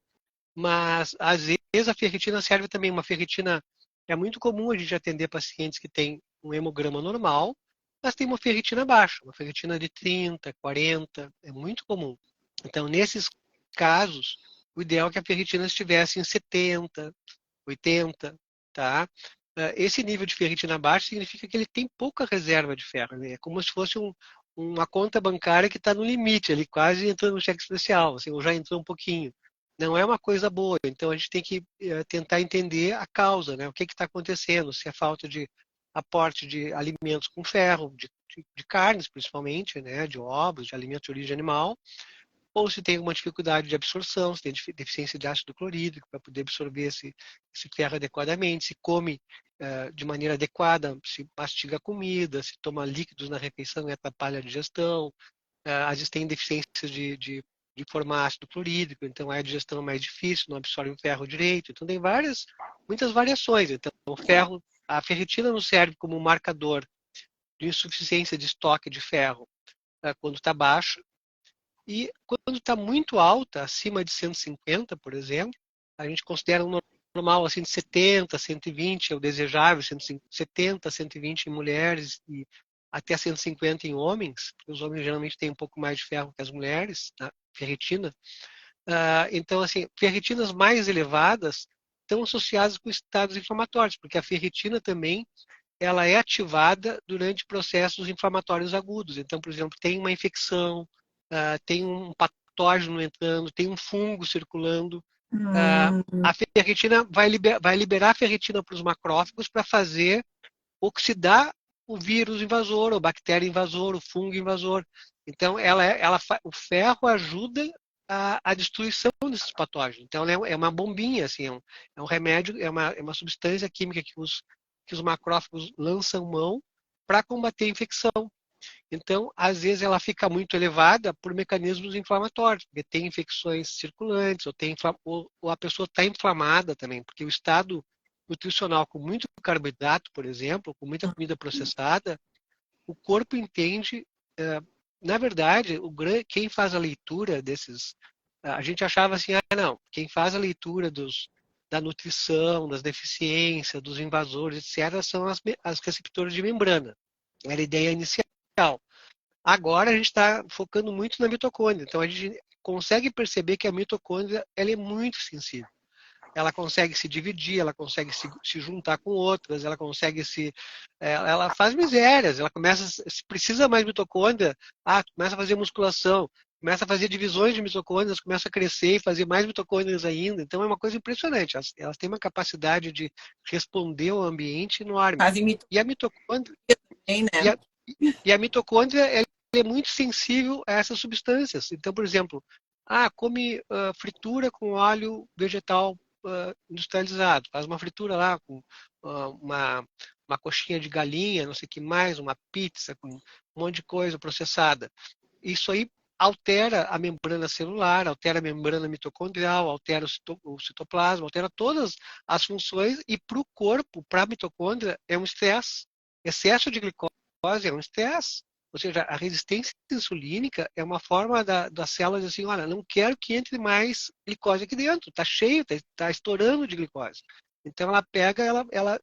[SPEAKER 3] Mas, às vezes, a ferritina serve também. Uma ferritina é muito comum a gente atender pacientes que têm um hemograma normal, mas tem uma ferritina baixa, uma ferritina de 30, 40, é muito comum. Então, nesses casos, o ideal é que a ferritina estivesse em 70, 80, tá? Esse nível de ferritina baixa significa que ele tem pouca reserva de ferro, né? É como se fosse uma conta bancária que está no limite, ele quase entrou no cheque especial, assim, ou já entrou um pouquinho. Não é uma coisa boa, então a gente tem que tentar entender a causa, né? O que está acontecendo, se é falta de aporte de alimentos com ferro, de carnes principalmente, né? De ovos, de alimentos de origem animal, ou se tem alguma dificuldade de absorção, se tem deficiência de ácido clorídrico para poder absorver esse ferro adequadamente, se come de maneira adequada, se mastiga a comida, se toma líquidos na refeição e atrapalha a digestão, às vezes tem deficiências de formar ácido clorídrico, então a digestão é mais difícil, não absorve o ferro direito, então tem muitas variações. Então a ferritina nos serve como um marcador de insuficiência de estoque de ferro quando está baixa. E quando está muito alta, acima de 150, por exemplo, a gente considera um normal assim, de 70, 120 é o desejável, 70, 120 em mulheres e até 150 em homens, porque os homens geralmente têm um pouco mais de ferro que as mulheres, tá? Ferritina. Então, assim, ferritinas mais elevadas estão associadas com estados inflamatórios, porque a ferritina também ela é ativada durante processos inflamatórios agudos. Então, por exemplo, tem uma infecção, tem um patógeno entrando, tem um fungo circulando. A ferritina vai liberar a ferritina para os macrófagos para fazer oxidar o vírus invasor, o bactéria invasor, o fungo invasor. Então, o ferro ajuda a destruição desses patógenos. Então, ela é uma bombinha, assim, é um remédio, é uma substância química que os macrófagos lançam mão para combater a infecção. Então, às vezes, ela fica muito elevada por mecanismos inflamatórios, porque tem infecções circulantes, ou a pessoa está inflamada também, porque o estado nutricional com muito carboidrato, por exemplo, com muita comida processada, o corpo entende. Na verdade, quem faz a leitura desses. A gente achava assim, não, quem faz a leitura da nutrição, das deficiências, dos invasores, etc., são as receptores de membrana. Era a ideia inicial. Agora a gente está focando muito na mitocôndria. Então a gente consegue perceber que a mitocôndria ela é muito sensível. Ela consegue se dividir, ela consegue se juntar com outras, ela consegue ela faz misérias, ela começa, se precisa mais mitocôndria, começa a fazer musculação, começa a fazer divisões de mitocôndrias, começa a crescer e fazer mais mitocôndrias ainda. Então é uma coisa impressionante. Elas têm uma capacidade de responder ao ambiente enorme.
[SPEAKER 1] Fazem
[SPEAKER 3] E a mitocôndria,
[SPEAKER 1] também,
[SPEAKER 3] e
[SPEAKER 1] né?
[SPEAKER 3] a, e a mitocôndria ela é muito sensível a essas substâncias. Então, por exemplo, come fritura com óleo vegetal industrializado. Faz uma fritura lá com uma coxinha de galinha, não sei o que mais, uma pizza com um monte de coisa processada. Isso aí altera a membrana celular, altera a membrana mitocondrial, altera o citoplasma, altera todas as funções e para o corpo, para a mitocôndria, é um estresse. Excesso de glicose é um estresse. Ou seja, a resistência insulínica é uma forma das células dizer assim, olha, não quero que entre mais glicose aqui dentro, está cheio, está estourando de glicose. Então ela pega, ela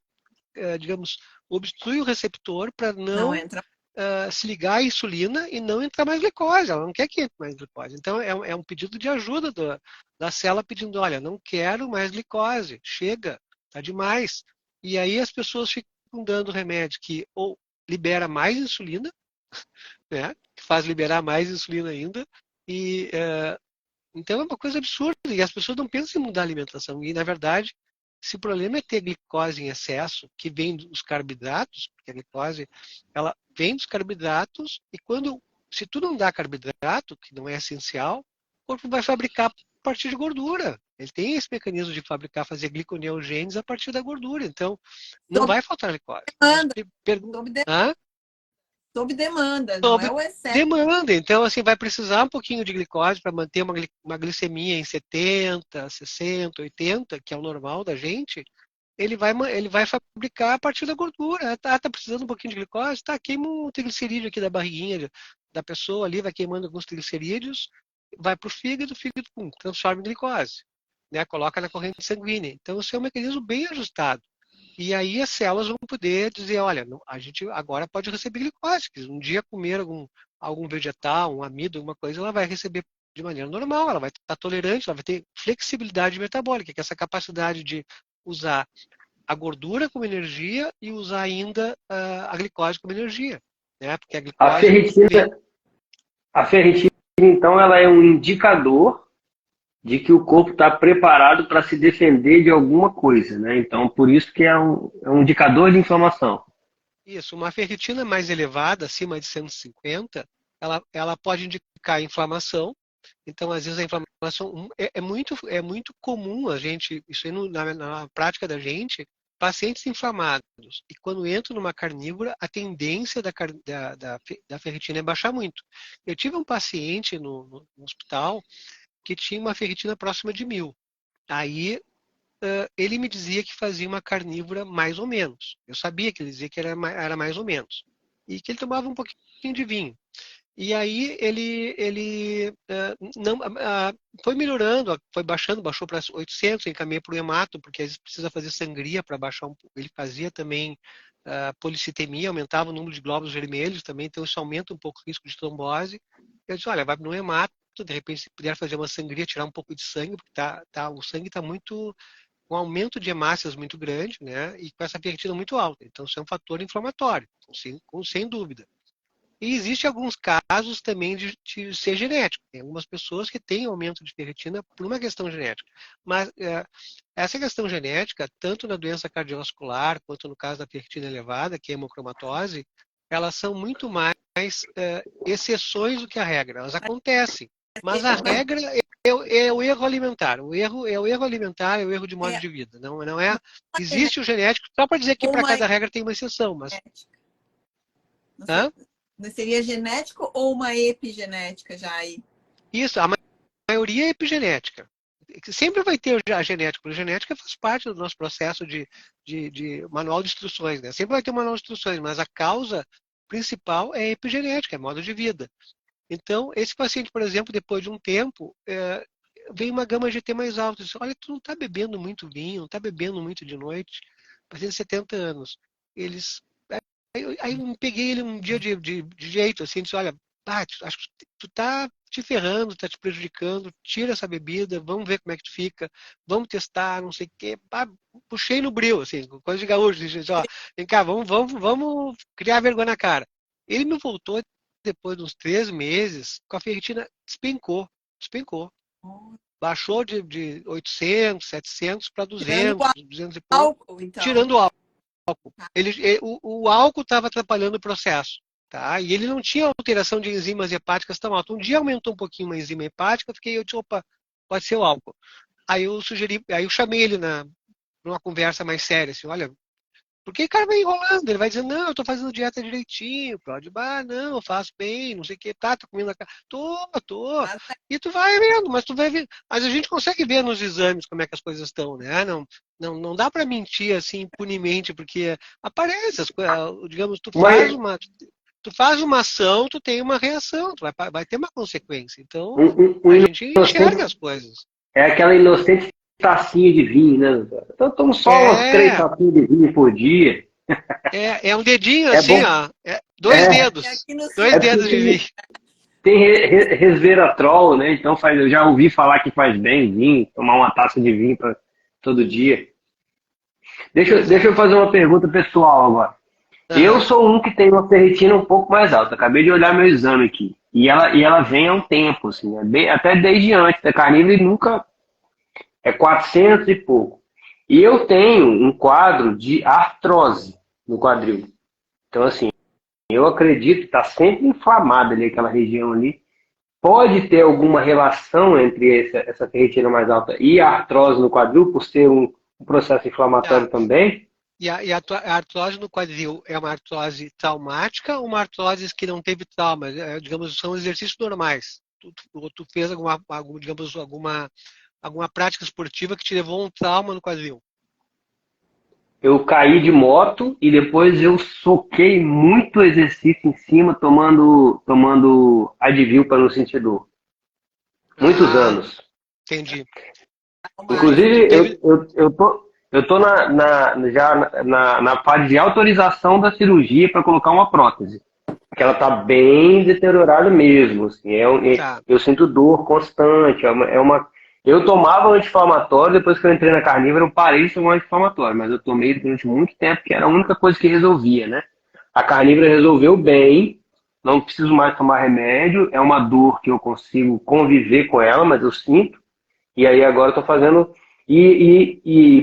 [SPEAKER 3] digamos, obstrui o receptor para
[SPEAKER 1] Não
[SPEAKER 3] não
[SPEAKER 1] entra.
[SPEAKER 3] se ligar à insulina e não entrar mais glicose, ela não quer que entre mais glicose. Então é um pedido de ajuda da célula pedindo, olha, não quero mais glicose, chega, tá demais. E aí as pessoas ficam dando remédio que ou libera mais insulina, né, que faz liberar mais insulina ainda, e então é uma coisa absurda, e as pessoas não pensam em mudar a alimentação, e na verdade, se o problema é ter glicose em excesso, que vem dos carboidratos, porque a glicose ela vem dos carboidratos, e se tu não dá carboidrato, que não é essencial, o corpo vai fabricar a partir de gordura. Ele tem esse mecanismo de fazer gliconeogênese a partir da gordura, então não
[SPEAKER 1] Sob
[SPEAKER 3] vai faltar glicose.
[SPEAKER 1] demanda,
[SPEAKER 3] Pergunta,
[SPEAKER 1] sob, de, sob demanda, não é
[SPEAKER 3] sob
[SPEAKER 1] o excesso.
[SPEAKER 3] demanda. Então, assim, vai precisar um pouquinho de glicose para manter uma glicemia em 70, 60, 80, que é o normal da gente. Ele vai fabricar a partir da gordura. Tá precisando um pouquinho de glicose? Tá, queima um triglicerídeo aqui da barriguinha da pessoa ali, vai queimando alguns triglicerídeos, vai para o fígado transforma em glicose, né? Coloca na corrente sanguínea. Então, isso é um mecanismo bem ajustado. E aí as células vão poder dizer, olha, a gente agora pode receber glicose. Se um dia comer algum vegetal, um amido, alguma coisa, ela vai receber de maneira normal, ela vai estar tolerante, ela vai ter flexibilidade metabólica, que é essa capacidade de usar a gordura como energia e usar ainda a glicose como energia. Né? Porque a
[SPEAKER 2] A
[SPEAKER 3] glicose vem.
[SPEAKER 2] ferritina, a ferritina, então, ela é um indicador de que o corpo está preparado para se defender de alguma coisa, né? Então, por isso que é um indicador de inflamação.
[SPEAKER 3] Isso, uma ferritina mais elevada, acima de 150, ela pode indicar inflamação. Então, às vezes, a inflamação é muito comum a gente, isso aí na prática da gente, pacientes inflamados. E quando entram numa carnívora, a tendência da ferritina é baixar muito. Eu tive um paciente no hospital que tinha uma ferritina próxima de 1000. Aí, ele me dizia que fazia uma carnívora mais ou menos. Eu sabia que ele dizia que era mais ou menos. E que ele tomava um pouquinho de vinho. E aí ele não, foi melhorando, foi baixou para 800, encaminhei para o hemato, porque às vezes precisa fazer sangria para baixar um pouco. Ele fazia também policitemia, aumentava o número de glóbulos vermelhos também, então isso aumenta um pouco o risco de trombose. Eu disse, olha, vai no hemato, de repente se puder fazer uma sangria, tirar um pouco de sangue, porque o sangue está muito um aumento de hemácias muito grande, né? E com essa ferritina muito alta. Então, isso é um fator inflamatório, sem dúvida. E existe alguns casos também de ser genético. Tem algumas pessoas que têm aumento de ferritina por uma questão genética. Mas essa questão genética, tanto na doença cardiovascular, quanto no caso da ferritina elevada, que é a hemocromatose, elas são muito mais exceções do que a regra. Elas acontecem. Mas a regra é o erro alimentar. O erro é o erro alimentar, é o erro de modo de vida. Não é. Existe o genético, só para dizer que para cada regra tem uma exceção, mas.
[SPEAKER 1] Não, sei, não seria genético ou uma epigenética já aí?
[SPEAKER 3] Isso, a maioria é epigenética. Sempre vai ter a genética, porque a genética faz parte do nosso processo de manual de instruções, né? Sempre vai ter um manual de instruções, mas a causa principal é epigenética, é modo de vida. Então, esse paciente, por exemplo, depois de um tempo, vem uma gama GT mais alta. Diz, olha, tu não está bebendo muito vinho, não está bebendo muito de noite, paciente de 70 anos. Aí eu peguei ele um dia de jeito, assim, disse, olha, acho que tu tá te ferrando, tá te prejudicando, tira essa bebida, vamos ver como é que tu fica, vamos testar, não sei o quê. Puxei no breu, assim, coisa de gaúcho, disse, ó, vem cá, vamos criar vergonha na cara. Ele me voltou depois de uns 3 meses, com a ferritina despencou. Baixou de 800, 700 para 200, 200 e pouco.
[SPEAKER 1] Álcool, então.
[SPEAKER 3] Tirando o álcool. O álcool estava atrapalhando o processo. Tá? E ele não tinha alteração de enzimas hepáticas tão alta. Um dia aumentou um pouquinho uma enzima hepática, eu disse, opa, pode ser o álcool. Aí eu chamei ele numa conversa mais séria, assim, olha, porque o cara vai enrolando, ele vai dizer, não, eu tô fazendo dieta direitinho, pode, não, eu faço bem, não sei o que, tô comendo a cara. Tô. E tu vai vendo, mas tu vai ver. Mas a gente consegue ver nos exames como é que as coisas estão, né? Não dá para mentir assim impunemente, porque aparece as coisas, digamos, tu faz uma ação, tu tem uma reação, tu vai ter uma consequência. Então, a gente enxerga as coisas.
[SPEAKER 2] É aquela inocente tacinha de vinho, né? Então eu tomo só uns 3 tacinhas de vinho por dia.
[SPEAKER 3] É um dedinho assim, ó. Dois dedos. Dois dedos de vinho.
[SPEAKER 2] Tem resveratrol, né? Então eu já ouvi falar que faz bem vinho, tomar uma taça de vinho todo dia. Deixa eu fazer uma pergunta pessoal agora. Eu sou um que tem uma ferritina um pouco mais alta. Acabei de olhar meu exame aqui. E ela vem há um tempo, assim, até desde antes da carnívora e nunca... É 400 e pouco. E eu tenho um quadro de artrose no quadril. Então, assim, eu acredito que está sempre inflamada ali, aquela região ali. Pode ter alguma relação entre essa ferritina mais alta e a artrose no quadril, por ser um processo inflamatório também?
[SPEAKER 3] E a artrose no quadril é uma artrose traumática ou uma artrose que não teve trauma? Digamos, são exercícios normais. Tu fez alguma prática esportiva que te levou a um trauma no quadril?
[SPEAKER 2] Eu caí de moto e depois eu soquei muito exercício em cima, tomando Advil para não sentir dor. Muitos anos.
[SPEAKER 3] Entendi.
[SPEAKER 2] Inclusive, eu tô já na fase de autorização da cirurgia para colocar uma prótese. Que ela tá bem deteriorada mesmo. Assim, eu sinto dor constante. Eu tomava anti-inflamatório, depois que eu entrei na carnívora, eu parei de tomar anti-inflamatório, mas eu tomei durante muito tempo, que era a única coisa que resolvia, né? A carnívora resolveu bem, não preciso mais tomar remédio, é uma dor que eu consigo conviver com ela, mas eu sinto, e aí agora eu tô fazendo...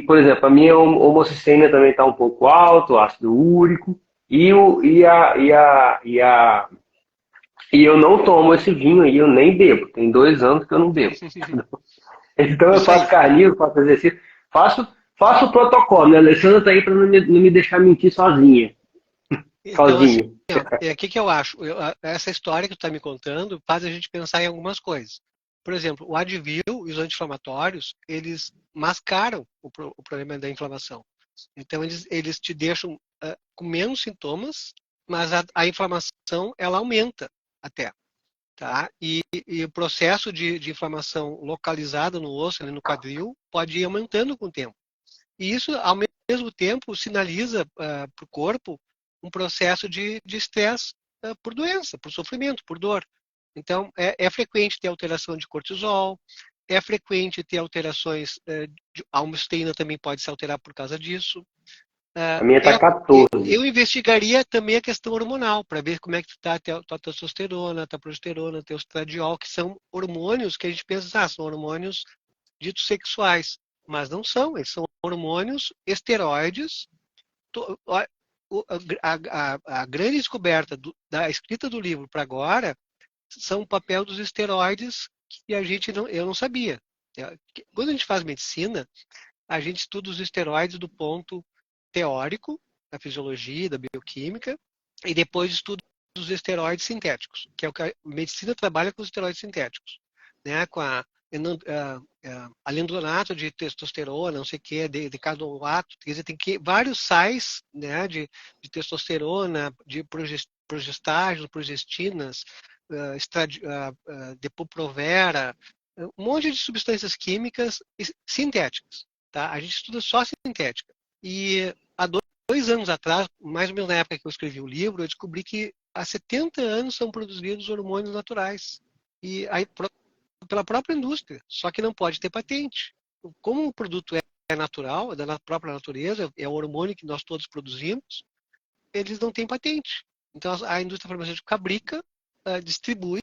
[SPEAKER 2] por exemplo, a minha homocistêmia também está um pouco alto, ácido úrico, e eu não tomo esse vinho aí, eu nem bebo, tem 2 anos que eu não bebo. Então eu faço carnívoro, faço exercício, faço o protocolo, né? A Alessandra tá aí para não me deixar mentir sozinha. Sozinho.
[SPEAKER 3] Então, assim, o que eu acho? Essa história que tu está me contando faz a gente pensar em algumas coisas. Por exemplo, o Advil e os anti-inflamatórios, eles mascaram o problema da inflamação. Então, eles te deixam com menos sintomas, mas a inflamação, ela aumenta até. Tá? E o processo de inflamação localizada no osso, no quadril, pode ir aumentando com o tempo. E isso, ao mesmo tempo, sinaliza para o corpo um processo de estresse por doença, por sofrimento, por dor. Então, é frequente ter alteração de cortisol, é frequente ter alterações, a homocisteína também pode se alterar por causa disso.
[SPEAKER 2] A minha está 14.
[SPEAKER 3] Eu investigaria também a questão hormonal, para ver como é que está a tua testosterona, a tua progesterona, teu estradiol, que são hormônios que a gente pensa, são hormônios ditos sexuais, mas não são, eles são hormônios esteroides. A grande descoberta da escrita do livro para agora são o papel dos esteroides que eu não sabia. Quando a gente faz medicina, a gente estuda os esteroides do ponto teórico, da fisiologia, da bioquímica, e depois estuda os esteroides sintéticos, que é o que a medicina trabalha com os esteroides sintéticos, né? Com alendronato de testosterona, não sei o que, de cadolato, quer dizer, tem vários sais, né, de testosterona, de progestágenos, progestinas, Depo-Provera, um monte de substâncias químicas sintéticas, tá? A gente estuda só sintética. E há 2 anos atrás, mais ou menos na época que eu escrevi o livro, eu descobri que há 70 anos são produzidos hormônios naturais. E aí, pela própria indústria, só que não pode ter patente. Como o produto é natural, é da própria natureza, é o hormônio que nós todos produzimos, eles não têm patente. Então a indústria farmacêutica fabrica, distribui,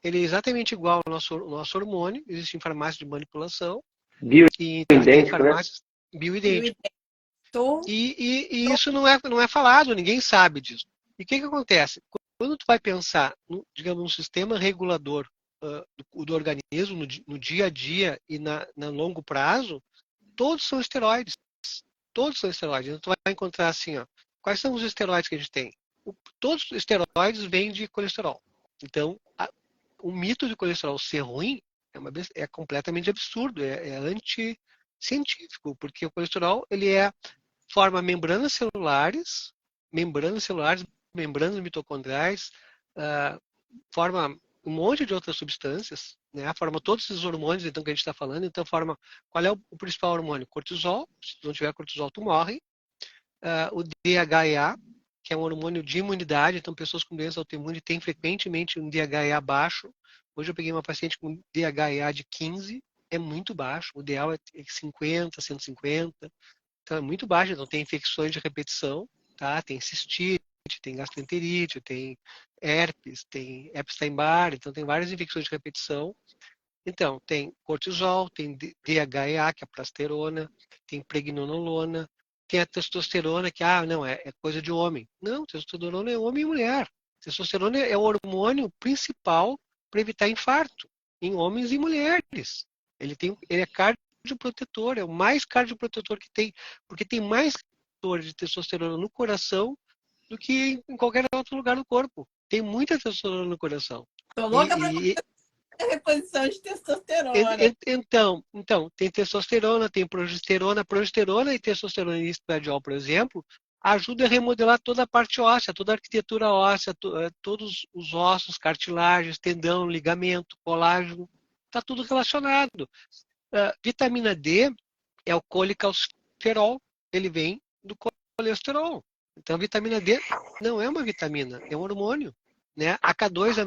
[SPEAKER 3] ele é exatamente igual ao nosso hormônio, existe em farmácias de manipulação, e tem farmácias bioidênticas. E isso não é falado, ninguém sabe disso. E o que acontece? Quando tu vai pensar, digamos, num sistema regulador do organismo, no dia a dia e no longo prazo, todos são esteroides. Todos são esteroides. Então, tu vai encontrar assim, ó, quais são os esteroides que a gente tem? Todos os esteroides vêm de colesterol. Então, o mito de colesterol ser ruim é completamente absurdo, é anticientífico, porque o colesterol ele forma membranas celulares, membranas mitocondriais, forma um monte de outras substâncias, né? Forma todos esses hormônios então, que a gente está falando. Então, qual é o principal hormônio? Cortisol. Se não tiver cortisol, tu morre. O DHEA, que é um hormônio de imunidade. Então, pessoas com doença autoimune têm frequentemente um DHEA baixo. Hoje eu peguei uma paciente com DHEA de 15, é muito baixo. O ideal é 50, 150. Então, é muito baixo. Então, tem infecções de repetição, tá? Tem cistite, tem gastroenterite, tem herpes, tem Epstein-Barr, então tem várias infecções de repetição. Então, tem cortisol, tem DHEA, que é a prasterona, tem pregnenolona, tem a testosterona, que, não, é coisa de homem. Não, testosterona é homem e mulher. Testosterona é o hormônio principal para evitar infarto em homens e mulheres. Ele é cardioprotetor, é o mais cardioprotetor que tem, porque tem mais de testosterona no coração do que em qualquer outro lugar do corpo. Tem muita testosterona no coração.
[SPEAKER 1] Tô louca pra reposição de testosterona.
[SPEAKER 3] Então, tem testosterona, tem progesterona. Progesterona e testosterona e estradiol, por exemplo, ajuda a remodelar toda a parte óssea, toda a arquitetura óssea, todos os ossos, cartilagens, tendão, ligamento, colágeno. Está tudo relacionado. Vitamina D é o colecalciferol. Ele vem do colesterol. Então, a vitamina D não é uma vitamina, é um hormônio. Né? A K2,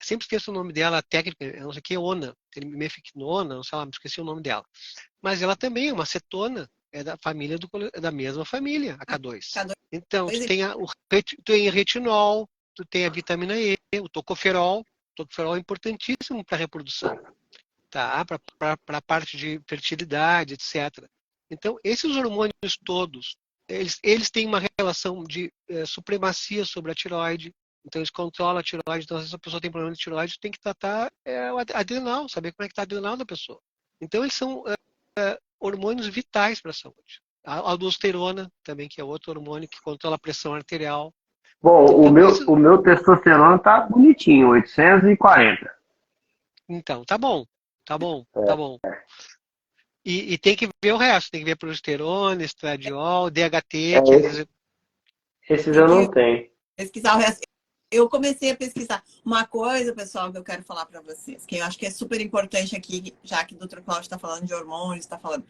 [SPEAKER 3] sempre esqueço o nome dela, a técnica, não sei o que, ONA, mefenquinona, não sei lá, esqueci o nome dela. Mas ela também é uma cetona, é da mesma família, a K2. Então, tu tem retinol, tu tem a vitamina E, o tocoferol. O tocoferol é importantíssimo para a reprodução, tá? Para a parte de fertilidade, etc. Então, esses hormônios todos, eles têm uma relação de supremacia sobre a tireoide. Então, eles controlam a tireoide. Então, se a pessoa tem problema de tireoide, tem que tratar o adrenal, saber como é que está a adrenal da pessoa. Então, eles são hormônios vitais para a saúde. A aldosterona também, que é outro hormônio que controla a pressão arterial.
[SPEAKER 2] Bom, então, o meu testosterona tá bonitinho, 840.
[SPEAKER 3] Então, tá bom. E tem que ver o resto, tem que ver progesterona, estradiol, DHT.
[SPEAKER 2] Esses eu não tenho.
[SPEAKER 1] Pesquisar o resto. Eu comecei a pesquisar. Uma coisa, pessoal, que eu quero falar para vocês, que eu acho que é super importante aqui, já que o Dr. Cláudio está falando de hormônios, está falando.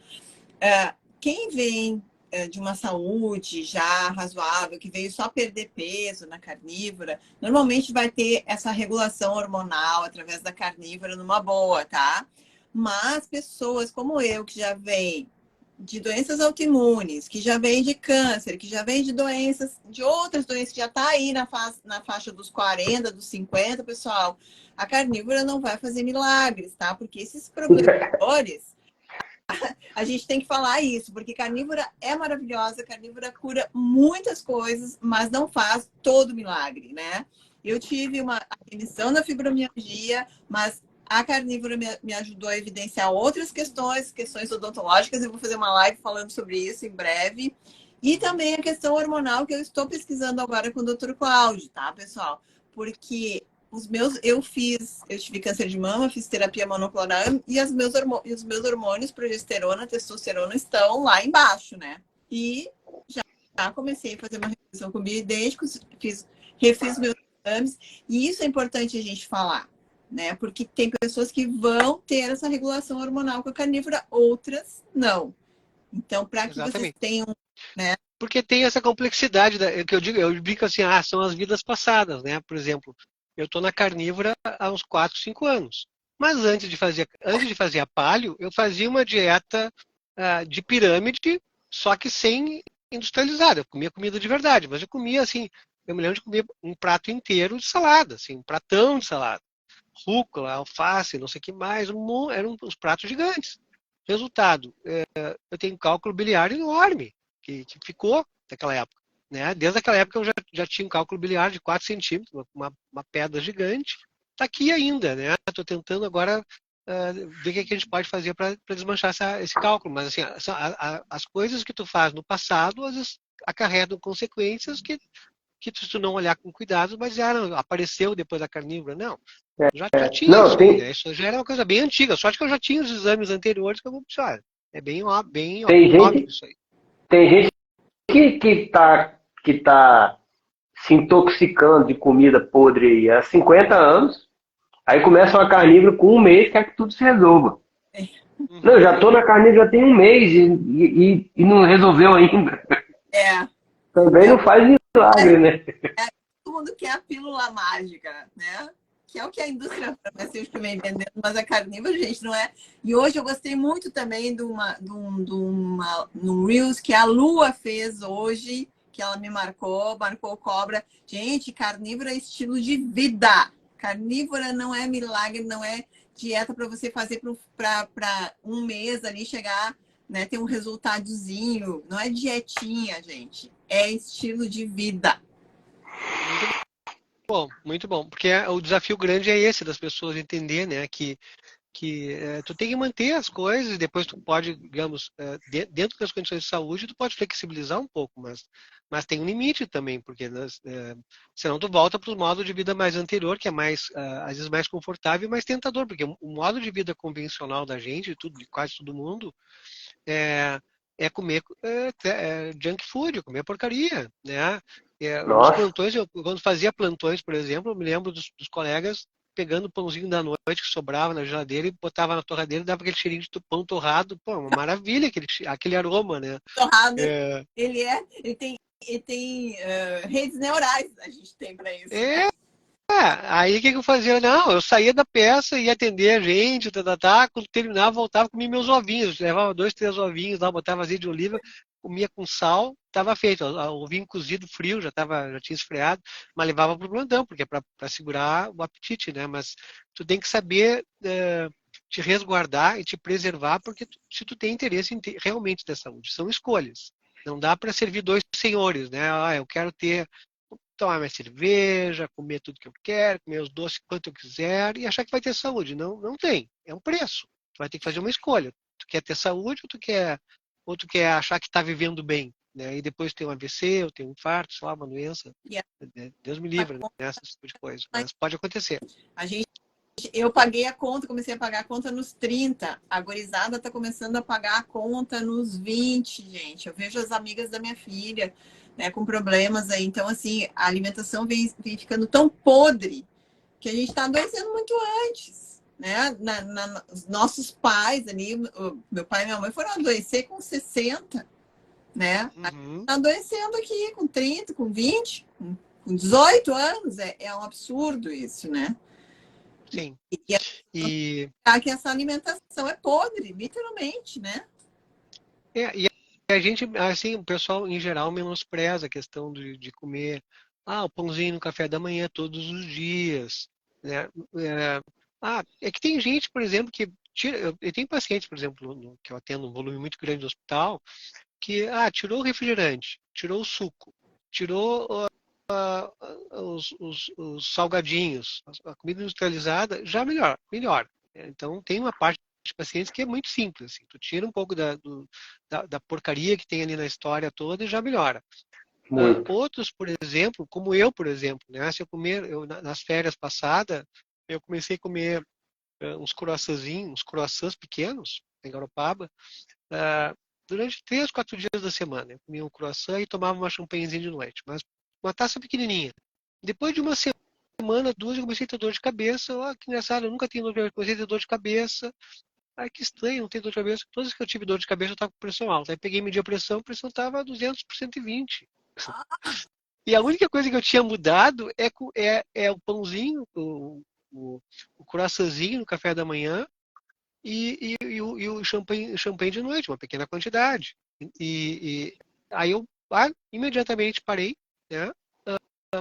[SPEAKER 1] Quem vem de uma saúde já razoável, que veio só perder peso na carnívora, normalmente vai ter essa regulação hormonal através da carnívora numa boa, tá? Mas pessoas como eu, que já vem de doenças autoimunes, que já vem de câncer, que já vem de doenças, de outras doenças, que já está aí na faixa dos 40, dos 50, pessoal, a carnívora não vai fazer milagres, tá? Porque esses problemas, a gente tem que falar isso, porque carnívora é maravilhosa, carnívora cura muitas coisas, mas não faz todo milagre, né? Eu tive a remissão da fibromialgia, mas a carnívora me ajudou a evidenciar outras questões odontológicas. Eu vou fazer uma live falando sobre isso em breve. E também a questão hormonal que eu estou pesquisando agora com o Dr. Cláudio, tá, pessoal? Porque eu tive câncer de mama, fiz terapia monoclonal e os meus hormônios, progesterona, testosterona, estão lá embaixo, né? E já comecei a fazer uma revisão com bioidênticos, refiz meus exames, e isso é importante a gente falar, né? Porque tem pessoas que vão ter essa regulação hormonal com a carnívora, outras não. Então, para que vocês tenham, né?
[SPEAKER 3] Porque tem essa complexidade que eu brinco assim, são as vidas passadas, né? Por exemplo, eu estou na carnívora há uns 4, 5 anos. Mas antes de fazer a paleo, eu fazia uma dieta de pirâmide, só que sem industrializada. Eu comia comida de verdade, mas eu comia assim, eu me lembro de comer um prato inteiro de salada, assim, um pratão de salada. Rúcula, alface, não sei o que mais, eram uns pratos gigantes. Resultado, eu tenho um cálculo biliar enorme, que ficou daquela época. Né? Desde aquela época eu já tinha um cálculo biliar de 4 centímetros, uma pedra gigante. Está aqui ainda, né? Estou tentando agora ver o que a gente pode fazer para desmanchar esse cálculo. Mas assim, as coisas que tu faz no passado, às vezes acarretam consequências que se tu não olhar com cuidado, mas não, apareceu depois da carnívora. Não, já tinha
[SPEAKER 2] Não,
[SPEAKER 3] isso aí, né? Isso já era uma coisa bem antiga. Só que eu já tinha os exames anteriores que eu vou precisar. É bem óbvio isso aí.
[SPEAKER 2] Tem gente que tá se intoxicando de comida podre aí há 50 anos, aí começa uma carnívora com um mês, quer que tudo se resolva. Não, eu já tô na carnívora já tem um mês e não resolveu ainda. Também não faz milagre, né?
[SPEAKER 1] Todo mundo quer a pílula mágica, né? Que é o que a indústria farmacêutica vem vendendo, mas a carnívora, gente, não é. E hoje eu gostei muito também de num Reels que a Lua fez hoje, que ela me marcou cobra. Gente, carnívora é estilo de vida. Carnívora não é milagre, não é dieta para você fazer para um mês ali chegar, né, ter um resultadozinho. Não é dietinha, gente. É estilo de vida.
[SPEAKER 3] Muito bom, porque o desafio grande é esse, das pessoas entender, né, que tu tem que manter as coisas e depois tu pode, digamos, dentro das condições de saúde, tu pode flexibilizar um pouco, mas tem um limite também, porque senão tu volta para o modo de vida mais anterior, que é mais, às vezes mais confortável e mais tentador, porque o modo de vida convencional da gente, de quase todo mundo, é comer junk food, comer porcaria, né? Nos plantões, quando fazia plantões, por exemplo, eu me lembro dos colegas pegando o pãozinho da noite que sobrava na geladeira e botava na torradeira e dava aquele cheirinho de pão torrado. Pô, uma maravilha aquele aroma, né?
[SPEAKER 1] Torrado, ele tem redes neurais, a gente tem para isso. Né?
[SPEAKER 3] Aí o que eu fazia? Não, eu saía da peça, ia atender a gente, quando terminava, voltava, comia meus ovinhos, levava 2, 3 ovinhos lá, botava azeite de oliva, comia com sal, estava feito. O ovinho cozido frio, já tinha esfriado, mas levava para o plantão, porque é para segurar o apetite, né? Mas tu tem que saber te resguardar e te preservar, porque se tu tem interesse realmente da saúde, são escolhas. Não dá para servir dois senhores, né? Eu quero tomar minha cerveja, comer tudo que eu quero, comer os doces quanto eu quiser e achar que vai ter saúde. Não, não tem. É um preço. Tu vai ter que fazer uma escolha. Tu quer ter saúde ou tu quer achar que está vivendo bem, né? E depois tem um AVC, ou tem um infarto, sei lá, uma doença. Deus me livre, né? Esse tipo de coisa. Mas pode acontecer.
[SPEAKER 1] Eu paguei a conta, comecei a pagar a conta nos 30. A gurizada está começando a pagar a conta nos 20, gente. Eu vejo as amigas da minha filha, né, com problemas aí. Então, assim, a alimentação vem ficando tão podre que a gente está adoecendo muito antes, né? Os nossos pais ali, meu pai e minha mãe foram adoecer com 60, né? Tá adoecendo aqui com 30, com 20, com 18 anos. É um absurdo isso, né?
[SPEAKER 3] Sim.
[SPEAKER 1] E que essa alimentação é podre, literalmente, né?
[SPEAKER 3] E a gente, assim, o pessoal em geral menospreza a questão de comer o pãozinho no café da manhã todos os dias, né? É que tem gente, por exemplo, que eu tenho pacientes, por exemplo, que eu atendo um volume muito grande no hospital, que tirou o refrigerante, tirou o suco, tirou os salgadinhos, a comida industrializada, já melhora. Então, tem uma parte de pacientes que é muito simples. Assim, tu tira um pouco da porcaria que tem ali na história toda e já melhora.
[SPEAKER 2] Muito.
[SPEAKER 3] Outros, por exemplo, como eu, por exemplo, né? Se eu comer, nas férias passadas, eu comecei a comer uns croissants pequenos, em Garopaba, durante 3, 4 dias da semana. Eu comia um croissant e tomava uma champanhezinha de noite, mas uma taça pequenininha. Depois de uma semana, 2, eu comecei a ter dor de cabeça. Que engraçado, eu nunca tinha comecei a ter dor de cabeça. Que estranho, não tenho dor de cabeça. Todas as que eu tive dor de cabeça, eu estava com pressão alta. Aí peguei e medi a pressão estava 200 por 120. E a única coisa que eu tinha mudado é o pãozinho, o croissantzinho no café da manhã e o champanhe de noite, uma pequena quantidade. Aí eu imediatamente parei, né?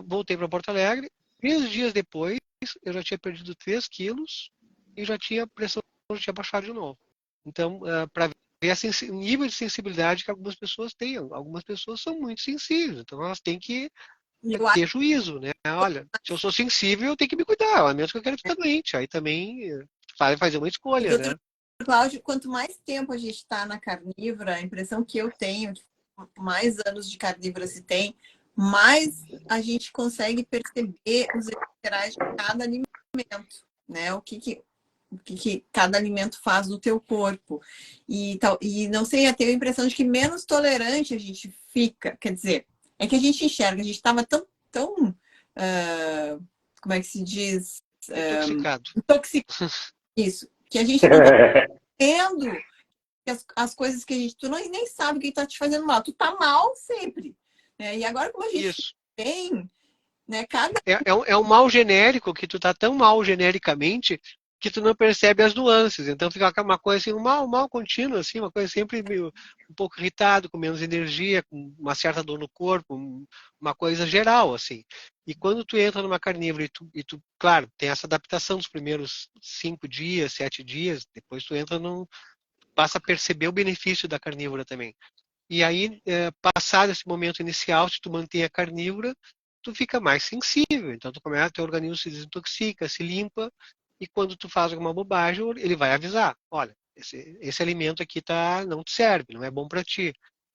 [SPEAKER 3] Voltei para Porto Alegre. 3 dias depois, eu já tinha perdido 3 quilos e já tinha pressão, já tinha baixado de novo. Então, para ver o nível de sensibilidade que algumas pessoas têm. Algumas pessoas são muito sensíveis, então elas têm que ter juízo, né? Olha, se eu sou sensível, eu tenho que me cuidar, a menos que eu quero ficar doente. Aí também fazer uma escolha, né?
[SPEAKER 1] Cláudio, quanto mais tempo a gente está na carnívora, a impressão que eu tenho, que mais anos de carnívora se tem, mais a gente consegue perceber os efeitos colaterais de cada alimento, né? O que cada alimento faz no teu corpo. E não sei, eu tenho a impressão de que menos tolerante a gente fica. Quer dizer, é que a gente enxerga, a gente estava tão como é que se diz?
[SPEAKER 3] Intoxicado.
[SPEAKER 1] Isso. Que a gente não está vendo as coisas que a gente... Tu nem sabe o que está te fazendo mal. Tu tá mal sempre. Né? E agora, como a gente tem... Né,
[SPEAKER 3] é um mal genérico que tu tá tão mal genericamente que tu não percebe as nuances. Então fica uma coisa assim, um mal contínuo, assim, uma coisa sempre meio, um pouco irritado, com menos energia, com uma certa dor no corpo, uma coisa geral, assim. E quando tu entra numa carnívora e tu, claro, tem essa adaptação dos primeiros 5 dias, 7 dias, depois tu passa a perceber o benefício da carnívora também. E aí, passado esse momento inicial, se tu mantém a carnívora, tu fica mais sensível. Então, teu organismo se desintoxica, se limpa, e quando tu faz alguma bobagem, ele vai avisar. Olha, esse alimento aqui não te serve, não é bom para ti.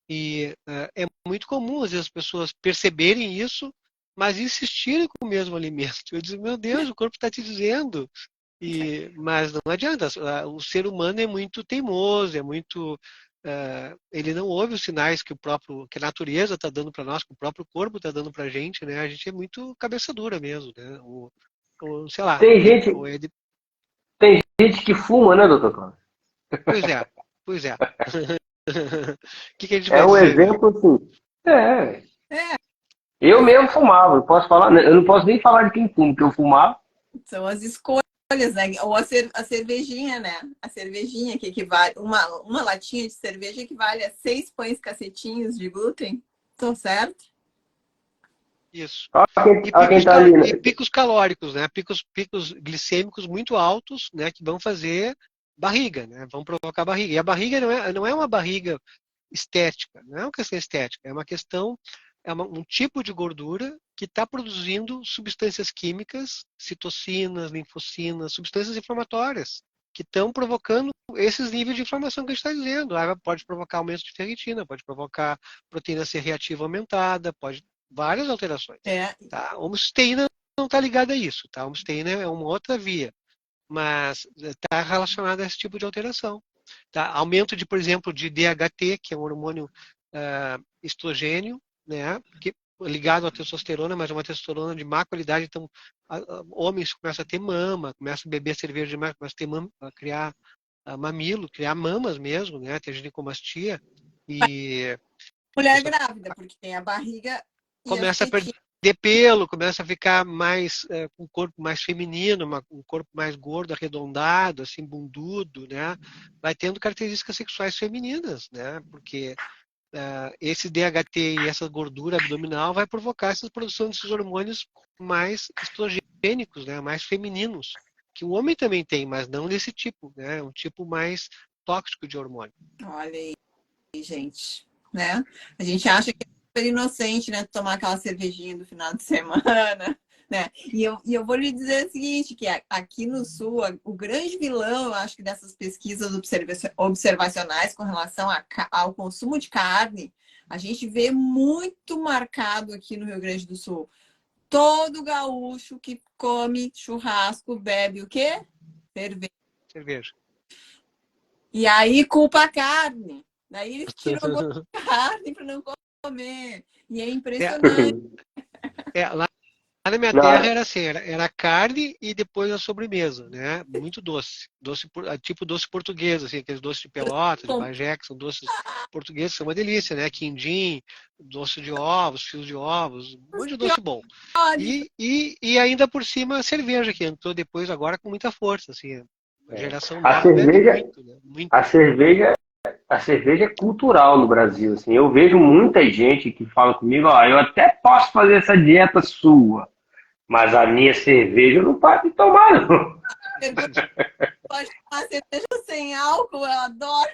[SPEAKER 3] E é muito comum, às vezes, as pessoas perceberem isso, mas insistirem com o mesmo alimento. Eu digo, meu Deus, o corpo está te dizendo. Mas não adianta, o ser humano é muito teimoso, é muito... ele não ouve os sinais que a natureza está dando para nós, que o próprio corpo está dando para a gente, né? A gente é muito cabeça dura mesmo, né? Sei lá.
[SPEAKER 2] Tem gente que fuma, né, doutor Cláudio?
[SPEAKER 3] Pois é. O que a gente
[SPEAKER 2] É
[SPEAKER 3] vai
[SPEAKER 2] um
[SPEAKER 3] dizer, né?
[SPEAKER 2] exemplo assim. Eu mesmo fumava, eu posso falar, eu não posso nem falar de quem fuma, porque eu fumava.
[SPEAKER 1] São as escolhas, né? Ou a cervejinha, né? A cervejinha que equivale, uma latinha de cerveja equivale a 6 pães cacetinhos de glúten. Tô certo?
[SPEAKER 3] Isso.
[SPEAKER 2] E
[SPEAKER 3] picos calóricos, né? Picos glicêmicos muito altos, né? Que vão fazer barriga, né? Vão provocar barriga. E a barriga não é uma barriga estética, não é uma questão estética, é uma questão, um tipo de gordura que está produzindo substâncias químicas, citocinas, linfocinas, substâncias inflamatórias, que estão provocando esses níveis de inflamação que a gente está dizendo. Pode provocar aumento de ferritina, pode provocar proteína C reativa aumentada, várias alterações. Tá? A homocisteína não está ligada a isso. Tá? A homocisteína é uma outra via, mas está relacionada a esse tipo de alteração. Tá? Aumento por exemplo, de DHT, que é um hormônio estrogênio, né? Que ligado à testosterona, mas é uma testosterona de má qualidade. Então, homens começam a ter mama, começam a beber cerveja demais, começam a criar mamilo, criar mamas mesmo, né? Ter ginecomastia. E
[SPEAKER 1] mulher grávida, porque tem a barriga e
[SPEAKER 3] começa a perder pelo, começa a ficar mais com um corpo mais feminino, um corpo mais gordo, arredondado, assim, bundudo, né? Vai tendo características sexuais femininas, né? Porque esse DHT e essa gordura abdominal vai provocar essa produção desses hormônios mais estrogênicos, né? Mais femininos, que o homem também tem, mas não desse tipo, né? É um tipo mais tóxico de hormônio.
[SPEAKER 1] Olha aí, gente, né? A gente acha que inocente, né? Tomar aquela cervejinha do final de semana, né? E eu vou lhe dizer o seguinte, que aqui no Sul, o grande vilão, eu acho que dessas pesquisas observacionais com relação ao consumo de carne, a gente vê muito marcado aqui no Rio Grande do Sul. Todo gaúcho que come churrasco bebe o quê?
[SPEAKER 3] Cerveja.
[SPEAKER 1] E aí culpa a carne. Daí eles tiram a boca da carne para não comer. E é impressionante.
[SPEAKER 3] Lá na minha terra era assim, era carne e depois a sobremesa, né? Muito doce. Tipo doce português, assim, aqueles doces de Pelota, de Bagé, que são doces portugueses, são uma delícia, né? Quindim, doce de ovos, fios de ovos, um monte de doce bom. E ainda por cima a cerveja, que entrou depois agora com muita força, assim. A geração
[SPEAKER 2] a
[SPEAKER 3] nova
[SPEAKER 2] cerveja,
[SPEAKER 3] bebe muito, né? Muito.
[SPEAKER 2] A cerveja é cultural no Brasil, assim. Eu vejo muita gente que fala comigo, ó, eu até posso fazer essa dieta sua, mas a minha cerveja eu não paro de tomar, não.
[SPEAKER 1] Pode tomar cerveja sem álcool, eu adoro.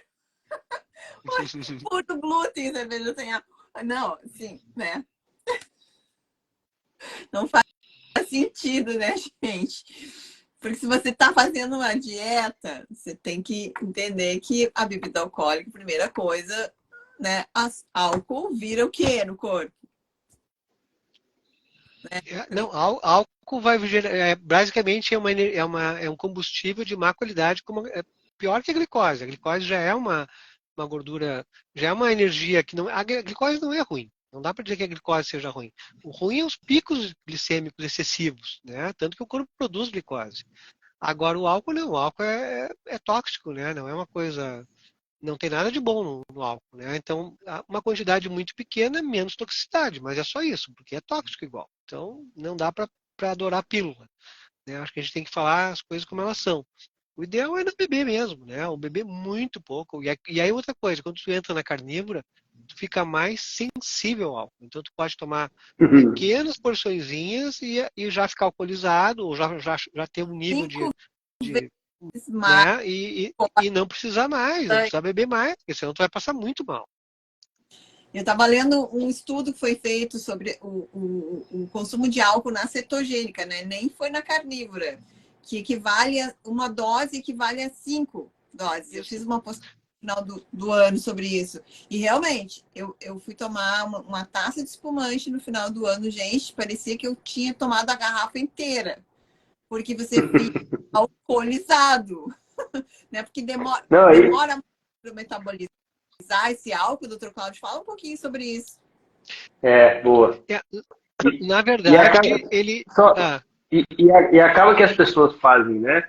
[SPEAKER 1] Puro glúten, cerveja sem álcool. Não, sim, né? Não faz sentido, né, gente? Porque se você está fazendo uma dieta, você tem que entender que a bebida alcoólica, primeira coisa, né? Álcool vira o quê no corpo?
[SPEAKER 3] Não, álcool vai basicamente é um combustível de má qualidade, é pior que a glicose. A glicose já é uma gordura, já é uma energia que não. A glicose não é ruim. Não dá para dizer que a glicose seja ruim. O ruim é os picos glicêmicos excessivos, né? Tanto que o corpo produz glicose. Agora o álcool não, o álcool é tóxico, né? Não é uma coisa. Não tem nada de bom no álcool, né? Então, uma quantidade muito pequena, menos toxicidade, mas é só isso, porque é tóxico igual. Então, não dá para adorar a pílula, né? Acho que a gente tem que falar as coisas como elas são. O ideal é não beber mesmo, né? Ou beber muito pouco. E aí outra coisa, quando tu entra na carnívora, tu fica mais sensível ao álcool. Então, tu pode tomar pequenas porçõezinhas e já ficar alcoolizado, ou já ter um nível de né? E não precisar mais, não precisar beber mais, porque senão tu vai passar muito mal.
[SPEAKER 1] Eu estava lendo um estudo que foi feito sobre o consumo de álcool na cetogênica, né? Nem foi na carnívora, que equivale a uma dose equivale a 5 doses. Eu fiz uma postagem no final do ano sobre isso. E realmente, eu fui tomar uma taça de espumante no final do ano, gente, parecia que eu tinha tomado a garrafa inteira. Porque você fica alcoolizado, né? Porque demora muito para o metabolismo esse álcool. O Dr. Cláudio fala um pouquinho sobre isso.
[SPEAKER 2] Boa.
[SPEAKER 3] Na verdade,
[SPEAKER 2] e acaba que as pessoas fazem, né?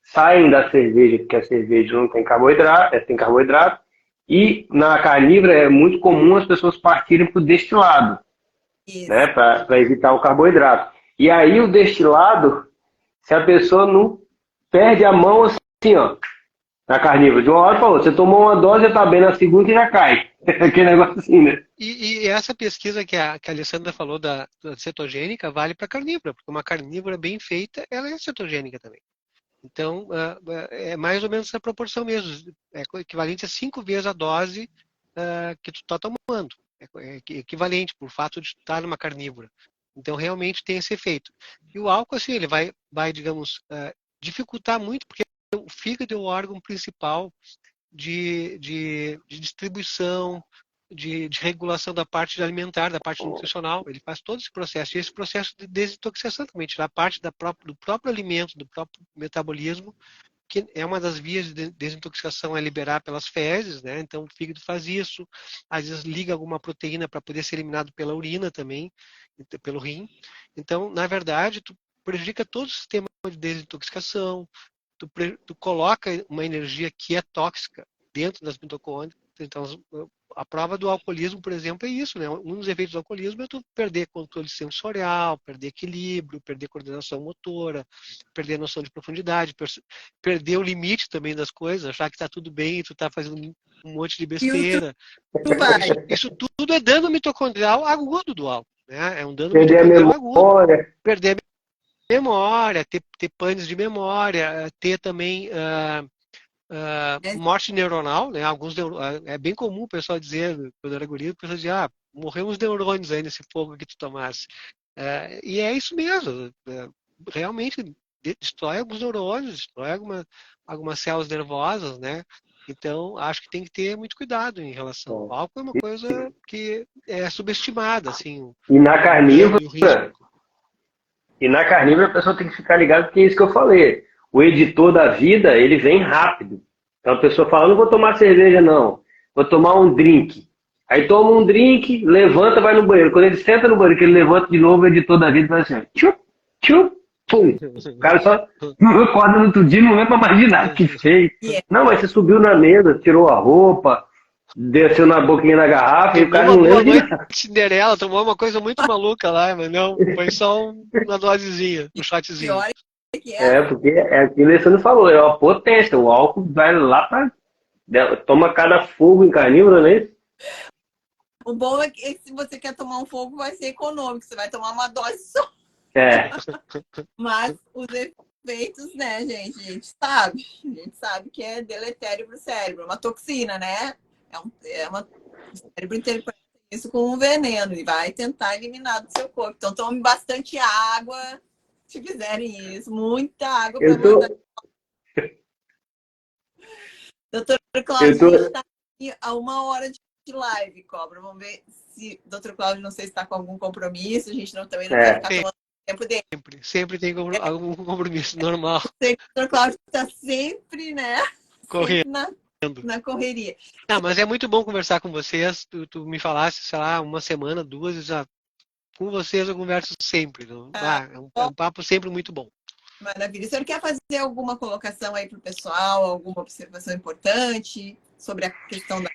[SPEAKER 2] Saem da cerveja, porque a cerveja não tem carboidrato, e na carnívora é muito comum as pessoas partirem para o destilado, né? Para evitar o carboidrato. E aí o destilado, se a pessoa não perde a mão assim, ó, na carnívora, de uma hora para outra. Você tomou uma dose, já tá bem, na segunda e já cai. Aquele negócio assim, né?
[SPEAKER 3] E essa pesquisa que a Alessandra falou da cetogênica vale para carnívora, porque uma carnívora bem feita, ela é cetogênica também. Então, é mais ou menos essa proporção mesmo. É equivalente a 5 vezes a dose que tu está tomando. É equivalente por fato de estar numa carnívora. Então, realmente tem esse efeito. E o álcool, assim, ele vai digamos, dificultar muito, porque o fígado é o órgão principal de distribuição, de regulação da parte alimentar, da parte nutricional. Ele faz todo esse processo. E esse processo de desintoxicação também, tirar parte do próprio alimento, do próprio metabolismo, que é uma das vias de desintoxicação, é liberar pelas fezes, né? Então o fígado faz isso, às vezes liga alguma proteína para poder ser eliminado pela urina também, pelo rim. Então, na verdade, tu prejudica todo o sistema de desintoxicação, tu coloca uma energia que é tóxica dentro das mitocôndrias. Então, a prova do alcoolismo, por exemplo, é isso, né? Um dos efeitos do alcoolismo é tu perder controle sensorial, perder equilíbrio, perder coordenação motora, perder noção de profundidade, perder o limite também das coisas, achar que está tudo bem e tu está fazendo um monte de besteira. Isso tudo é dano mitocondrial agudo do álcool, né? É um dano mitocondrial agudo. Perder a memória, ter panes de memória, ter também morte neuronal, né? É bem comum o pessoal dizer, quando era guri, o pessoal dizia, morrer uns neurônios aí nesse fogo que tu tomasse. E é isso mesmo. Realmente destrói alguns neurônios, destrói algumas células nervosas, né? Então, acho que tem que ter muito cuidado em relação ao álcool. É uma coisa que é subestimada, assim,
[SPEAKER 2] E na
[SPEAKER 3] o dano
[SPEAKER 2] carnívora,
[SPEAKER 3] e o risco.
[SPEAKER 2] a pessoa tem que ficar ligada, porque é isso que eu falei. O editor da vida, ele vem rápido. Então a pessoa fala, não vou tomar cerveja não, vou tomar um drink. Aí toma um drink, levanta, vai no banheiro. Quando ele senta no banheiro, que ele levanta de novo, o editor da vida vai assim, tchup, tchup, pum. O cara só não acorda no outro dia, não lembra mais de nada que fez. Não, mas você subiu na mesa, tirou a roupa, desceu na boquinha da garrafa e o
[SPEAKER 3] Tomou
[SPEAKER 2] cara
[SPEAKER 3] uma
[SPEAKER 2] não
[SPEAKER 3] boa
[SPEAKER 2] lembra de
[SPEAKER 3] noite
[SPEAKER 2] nada.
[SPEAKER 3] de Cinderela, tomou uma coisa muito maluca lá, mas não, foi só uma dosezinha, um shotzinho.
[SPEAKER 1] Pior é que é.
[SPEAKER 2] Porque é aquilo que o Alessandro falou, é uma potência. O álcool vai lá pra. Toma cada fogo em carnívoro, né?
[SPEAKER 1] O bom é que se você quer tomar um fogo, vai ser econômico. Você vai tomar uma dose só.
[SPEAKER 2] É.
[SPEAKER 1] Mas os efeitos, né, gente? A gente sabe que é deletério para o cérebro. É uma toxina, né? O cérebro interpreta isso como um veneno e vai tentar eliminar do seu corpo. Então, tome bastante água se fizerem isso. Muita água para
[SPEAKER 2] Eu tô.
[SPEAKER 1] mandar. Doutor
[SPEAKER 2] Eu
[SPEAKER 1] Cláudio, a gente
[SPEAKER 2] tô.
[SPEAKER 1] está aqui a 1 hora de live, Cobra. Vamos ver se o doutor Cláudio, não sei se está com algum compromisso. A gente também não quer ficar tomando tempo dele.
[SPEAKER 3] Sempre tem algum compromisso normal.
[SPEAKER 1] O doutor Cláudio está sempre, né?
[SPEAKER 3] Correndo.
[SPEAKER 1] Sempre na correria.
[SPEAKER 3] Não, mas é muito bom conversar com vocês. Tu me falasse, sei lá, uma semana, duas, com vocês eu converso sempre. É um papo sempre muito bom.
[SPEAKER 1] Maravilha. O senhor quer fazer alguma colocação aí para o pessoal, alguma observação importante sobre a questão da.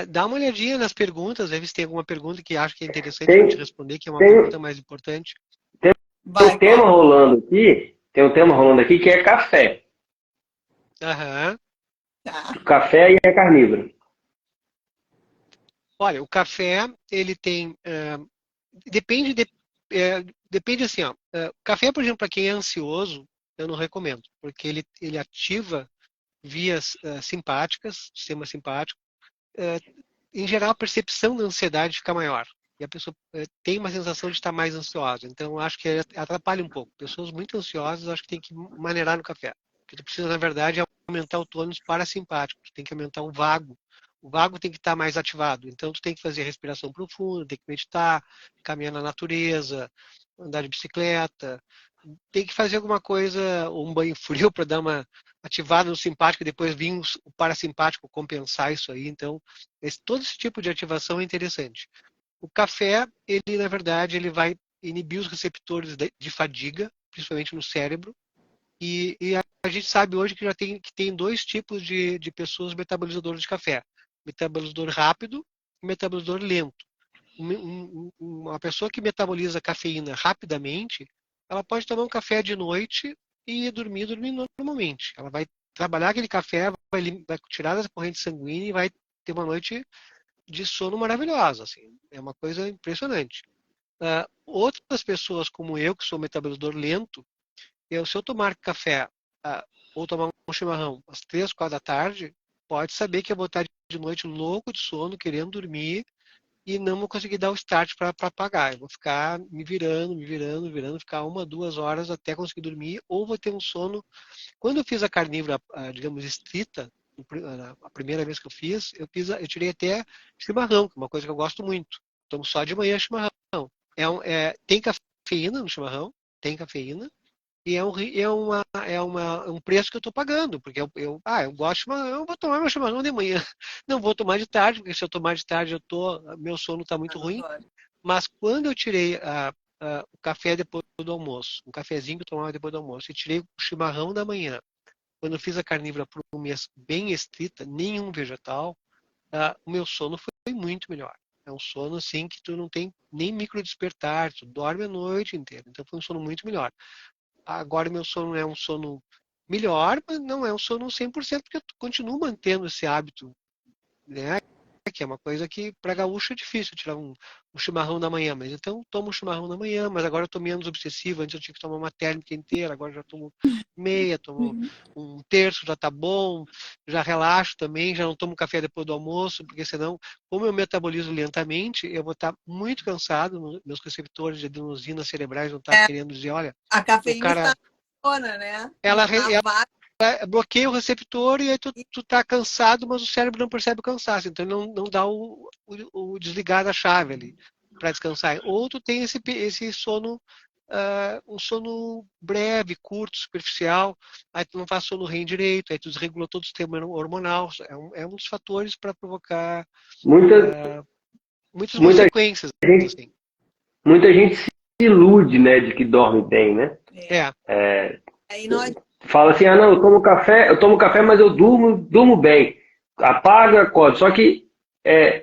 [SPEAKER 3] Dá uma olhadinha nas perguntas, ver se tem alguma pergunta que acho que é interessante
[SPEAKER 2] Tem-
[SPEAKER 3] a gente responder, que é uma pergunta mais importante.
[SPEAKER 2] Tem um tema rolando aqui que é café.
[SPEAKER 3] Aham.
[SPEAKER 1] Tá.
[SPEAKER 2] Café e é carnívoro.
[SPEAKER 3] Olha, o café, ele tem. Depende assim, ó. Café, por exemplo, para quem é ansioso, eu não recomendo, porque ele ativa vias simpáticas, sistema simpático. Em geral, a percepção da ansiedade fica maior. E a pessoa tem uma sensação de estar mais ansiosa. Então, acho que atrapalha um pouco. Pessoas muito ansiosas, acho que tem que maneirar no café. Porque tu precisa, na verdade, aumentar o tônus parasimpático. Tu tem que aumentar o vago. O vago tem que estar mais ativado. Então, tu tem que fazer respiração profunda, tem que meditar, caminhar na natureza, andar de bicicleta. Tem que fazer alguma coisa, um banho frio para dar uma ativada no simpático e depois vir o parasimpático compensar isso aí. Então, todo esse tipo de ativação é interessante. O café, ele na verdade, ele vai inibir os receptores de fadiga, principalmente no cérebro. E a gente sabe hoje que já tem dois tipos de pessoas metabolizadoras de café: metabolizador rápido e metabolizador lento. Uma pessoa que metaboliza cafeína rapidamente, ela pode tomar um café de noite e dormir normalmente. Ela vai trabalhar aquele café, vai tirar da corrente sanguínea e vai ter uma noite de sono maravilhosa. Assim. É uma coisa impressionante. Outras pessoas como eu, que sou metabolizador lento, se eu tomar café ou tomar um chimarrão às 3, 4 da tarde, pode saber que eu vou estar de noite louco de sono, querendo dormir, e não vou conseguir dar o start para apagar. Eu vou ficar me virando, ficar 1, 2 horas até conseguir dormir, ou vou ter um sono. Quando eu fiz a carnívora, digamos, estrita, a primeira vez que eu tirei até chimarrão, que é uma coisa que eu gosto muito. Tomo só de manhã chimarrão. Tem cafeína no chimarrão, tem cafeína, e um preço que eu estou pagando, porque eu gosto de chimarrão, eu vou tomar meu chimarrão de manhã. Não vou tomar de tarde, porque se eu tomar de tarde meu sono está muito ruim. Mas quando eu tirei o café depois do almoço, um cafezinho que eu tomava depois do almoço, e tirei o chimarrão da manhã, quando eu fiz a carnívora por um mês bem estrita, nenhum vegetal, o meu sono foi muito melhor. É um sono assim que tu não tem nem micro despertar, tu dorme a noite inteira. Então foi um sono muito melhor. Agora meu sono é um sono melhor, mas não é um sono 100%, porque eu continuo mantendo esse hábito, né? que é uma coisa que para gaúcho é difícil tirar um chimarrão da manhã, mas então tomo um chimarrão da manhã, mas agora eu tô menos obsessivo, antes eu tinha que tomar uma térmica inteira, agora já tomo meia, tomo um terço, já tá bom, já relaxo também, já não tomo café depois do almoço, porque senão, como eu metabolizo lentamente, eu vou estar muito cansado, meus receptores de adenosina cerebrais vão estar querendo dizer, olha,
[SPEAKER 1] A
[SPEAKER 3] o
[SPEAKER 1] cafeína
[SPEAKER 3] cara,
[SPEAKER 1] está na né?
[SPEAKER 3] ela
[SPEAKER 1] Na vaga.
[SPEAKER 3] bloqueia o receptor e aí tu tá cansado, mas o cérebro não percebe o cansaço, então não dá o desligar da chave ali para descansar. Ou tu tem esse sono, um sono breve, curto, superficial, aí tu não faz sono REM direito, aí tu desregula todo o sistema hormonal, é um dos fatores para provocar
[SPEAKER 2] Muita,
[SPEAKER 3] muitas
[SPEAKER 2] muita
[SPEAKER 3] consequências.
[SPEAKER 2] gente,
[SPEAKER 3] Assim.
[SPEAKER 2] muita gente se ilude, né, de que dorme bem, né?
[SPEAKER 1] Aí nós
[SPEAKER 2] Fala assim, não, eu tomo café, mas eu durmo bem. Apaga, acorda. Só que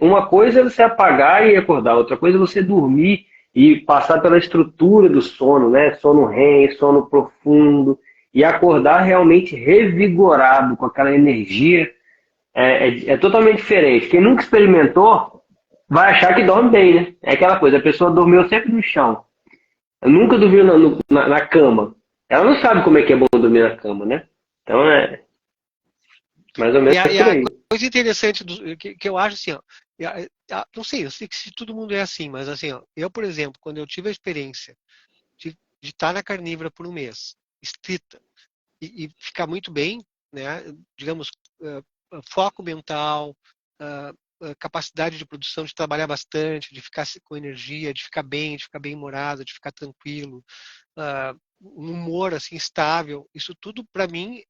[SPEAKER 2] uma coisa é você apagar e acordar, outra coisa é você dormir e passar pela estrutura do sono, né? Sono REM, sono profundo, e acordar realmente revigorado, com aquela energia. É totalmente diferente. Quem nunca experimentou vai achar que dorme bem, né? É aquela coisa, a pessoa dormiu sempre no chão. Nunca dormiu na cama. Ela não sabe como é que é bom dormir na cama, né? Então é mais ou menos
[SPEAKER 3] E
[SPEAKER 2] por
[SPEAKER 3] a
[SPEAKER 2] aí.
[SPEAKER 3] coisa interessante que eu acho assim, ó, não sei, eu sei que se todo mundo é assim, mas assim, ó, eu, por exemplo, quando eu tive a experiência de estar na carnívora por um mês, estrita, e ficar muito bem, né? Digamos, foco mental, capacidade de produção, de trabalhar bastante, de ficar com energia, de ficar bem-humorado, de ficar tranquilo, um humor assim estável. Isso tudo para mim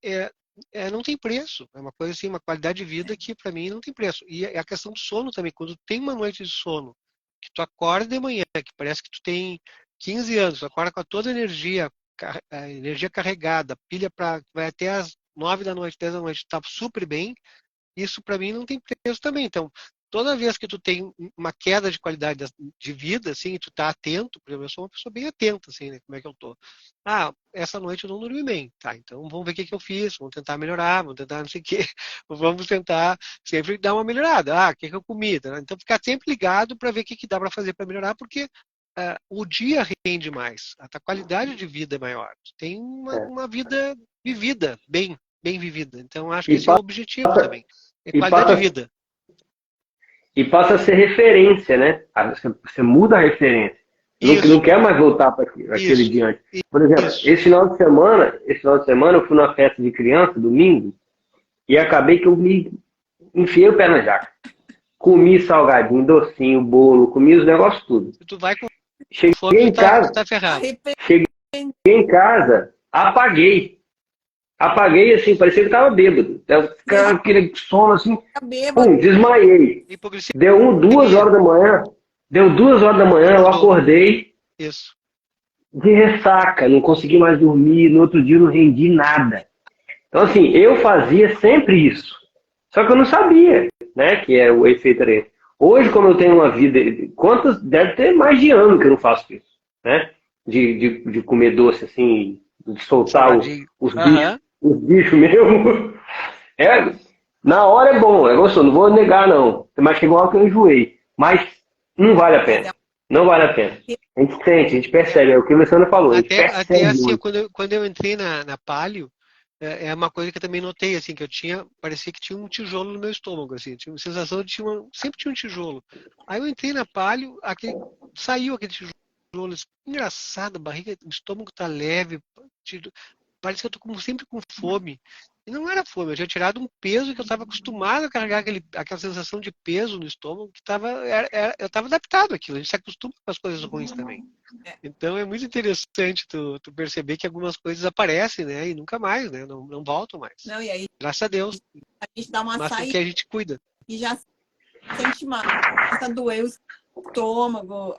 [SPEAKER 3] não tem preço. É uma coisa assim, uma qualidade de vida que para mim não tem preço. E a questão do sono também, quando tem uma noite de sono, que tu acorda de manhã, que parece que tu tem 15 anos, tu acorda com toda a energia carregada, pilha para vai até as 9 da noite, 10 da noite, tá super bem, isso para mim não tem preço também. Então, toda vez que tu tem uma queda de qualidade de vida, assim, e tu tá atento, por exemplo, eu sou uma pessoa bem atenta, assim, né, como é que eu tô. Essa noite eu não dormi bem, tá, então vamos ver o que eu fiz, vamos tentar melhorar, vamos tentar não sei o quê, vamos tentar sempre dar uma melhorada, o que eu comi, tá? Então ficar sempre ligado para ver o que dá para fazer para melhorar, porque o dia rende mais, a tua qualidade de vida é maior, tu tem uma vida vivida, bem vivida, então acho que
[SPEAKER 2] E
[SPEAKER 3] esse é o
[SPEAKER 2] passa,
[SPEAKER 3] objetivo também, é
[SPEAKER 2] e
[SPEAKER 3] qualidade de
[SPEAKER 2] passa,
[SPEAKER 3] vida.
[SPEAKER 2] e passa a ser referência, né? Você muda a referência. Não
[SPEAKER 3] Isso,
[SPEAKER 2] quer mais voltar para aquele
[SPEAKER 3] isso,
[SPEAKER 2] dia antes. Por exemplo,
[SPEAKER 3] isso.
[SPEAKER 2] esse final de semana eu fui numa festa de criança, domingo, e acabei que eu me enfiei o pé na jaca. Comi salgadinho, docinho, bolo, comi os negócios tudo.
[SPEAKER 3] Se tu vai com
[SPEAKER 2] Cheguei
[SPEAKER 3] fome,
[SPEAKER 2] em
[SPEAKER 3] tu
[SPEAKER 2] casa,
[SPEAKER 3] tá ferrado.
[SPEAKER 2] apaguei. Apaguei assim, parecia que tava bêbado. Aquele sono assim,
[SPEAKER 1] bêbado.
[SPEAKER 2] pum, desmaiei.
[SPEAKER 3] Hipoglicemia.
[SPEAKER 2] 2 horas da manhã. Deu 2 horas da manhã, eu
[SPEAKER 3] Acordou.
[SPEAKER 2] acordei
[SPEAKER 3] Isso.
[SPEAKER 2] de ressaca, não consegui mais dormir, no outro dia não rendi nada. Então assim, eu fazia sempre isso. Só que eu não sabia, né, que o efeito era esse. Hoje, como eu tenho uma vida, deve ter mais de ano que eu não faço isso, né? De comer doce assim, de soltar
[SPEAKER 3] Salgadinho.
[SPEAKER 2] os bichos mesmo. Na hora é bom, é gostoso, não vou negar não. Mas chegou uma hora que eu enjoei. Mas não vale a pena. Não vale a pena. A gente sente, a gente percebe, é o que a Luciana falou, a gente
[SPEAKER 3] Até
[SPEAKER 2] percebe
[SPEAKER 3] assim,
[SPEAKER 2] muito.
[SPEAKER 3] quando eu entrei na Palio, é uma coisa que eu também notei, assim, que parecia que tinha um tijolo no meu estômago, assim, tinha uma sensação de sempre tinha um tijolo. Aí eu entrei na Palio, saiu aquele tijolo, assim, engraçado, a barriga, o estômago tá leve, parece que eu tô sempre com fome. E não era fome, eu tinha tirado um peso que eu estava acostumado a carregar aquela sensação de peso no estômago, que eu estava adaptado àquilo, a gente se acostuma com as coisas ruins também. Então é muito interessante tu perceber que algumas coisas aparecem, né? E nunca mais, né? Não voltam mais.
[SPEAKER 1] Não, e aí
[SPEAKER 3] Graças a Deus.
[SPEAKER 1] a gente dá uma
[SPEAKER 3] Mas
[SPEAKER 1] saída
[SPEAKER 3] porque a gente cuida.
[SPEAKER 1] e já sente mais. Começa a doer o estômago.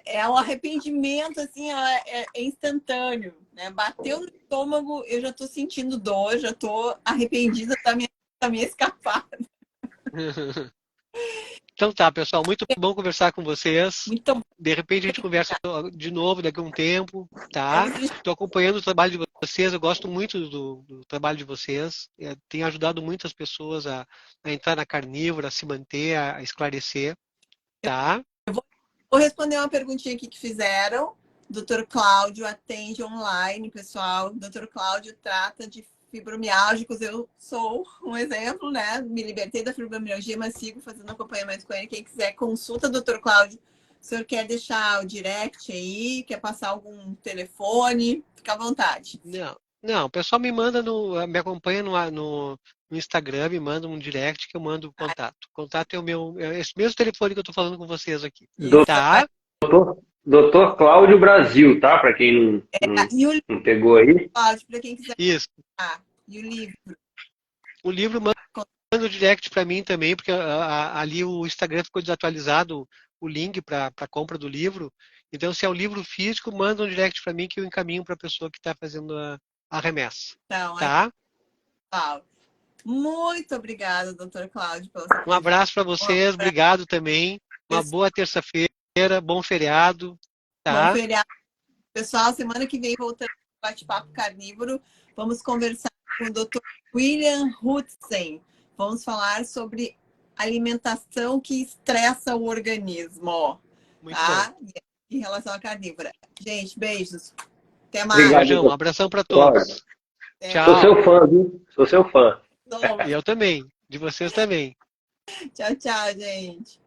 [SPEAKER 1] É um arrependimento, assim, é instantâneo, né? Bateu no estômago, eu já tô sentindo dor, já tô arrependida da minha escapada.
[SPEAKER 3] Então tá, pessoal, muito bom conversar com vocês.
[SPEAKER 1] Muito
[SPEAKER 3] De repente a gente conversa de novo daqui a um tempo, tá? Estou acompanhando o trabalho de vocês, eu gosto muito do trabalho de vocês. Tem ajudado muitas pessoas a entrar na carnívora, a se manter, a esclarecer. Tá?
[SPEAKER 1] Vou responder uma perguntinha aqui que fizeram. Dr. Cláudio atende online, pessoal. Dr. Cláudio trata de fibromialgicos. Eu sou um exemplo, né? Me libertei da fibromialgia, mas sigo fazendo acompanhamento com ele. Quem quiser, consulta, Dr. Cláudio. O senhor quer deixar o direct aí? Quer passar algum telefone? Fica à vontade.
[SPEAKER 3] Não, o pessoal me acompanha no Instagram, me manda um direct que eu mando o contato. O contato é esse mesmo telefone que eu estou falando com vocês aqui. Tá?
[SPEAKER 2] Doutor Cláudio Brasil, tá? Para quem não pegou aí.
[SPEAKER 1] Cláudio, para quem quiser.
[SPEAKER 3] Isso.
[SPEAKER 1] E o livro?
[SPEAKER 3] O livro manda o direct para mim também, porque ali o Instagram ficou desatualizado, o link para a compra do livro. Então, se é o livro físico, manda um direct para mim que eu encaminho para a pessoa que está fazendo a remessa.
[SPEAKER 1] Então,
[SPEAKER 3] tá?
[SPEAKER 1] Muito obrigada, doutor Cláudio.
[SPEAKER 3] Um abraço para vocês, obrigado também. Uma boa terça-feira, bom feriado. Tá?
[SPEAKER 1] Bom feriado. Pessoal, semana que vem voltando ao bate-papo carnívoro, vamos conversar com o Dr. William Hutzen. Vamos falar sobre alimentação que estressa o organismo.
[SPEAKER 3] Muito
[SPEAKER 1] tá?
[SPEAKER 3] bom.
[SPEAKER 1] Em relação à carnívora. Gente, beijos. Até mais.
[SPEAKER 2] Obrigado,
[SPEAKER 3] um abração para todos. Tchau.
[SPEAKER 2] Sou seu fã, viu? Sou seu fã.
[SPEAKER 3] E eu também. De vocês também.
[SPEAKER 1] Tchau, tchau, gente.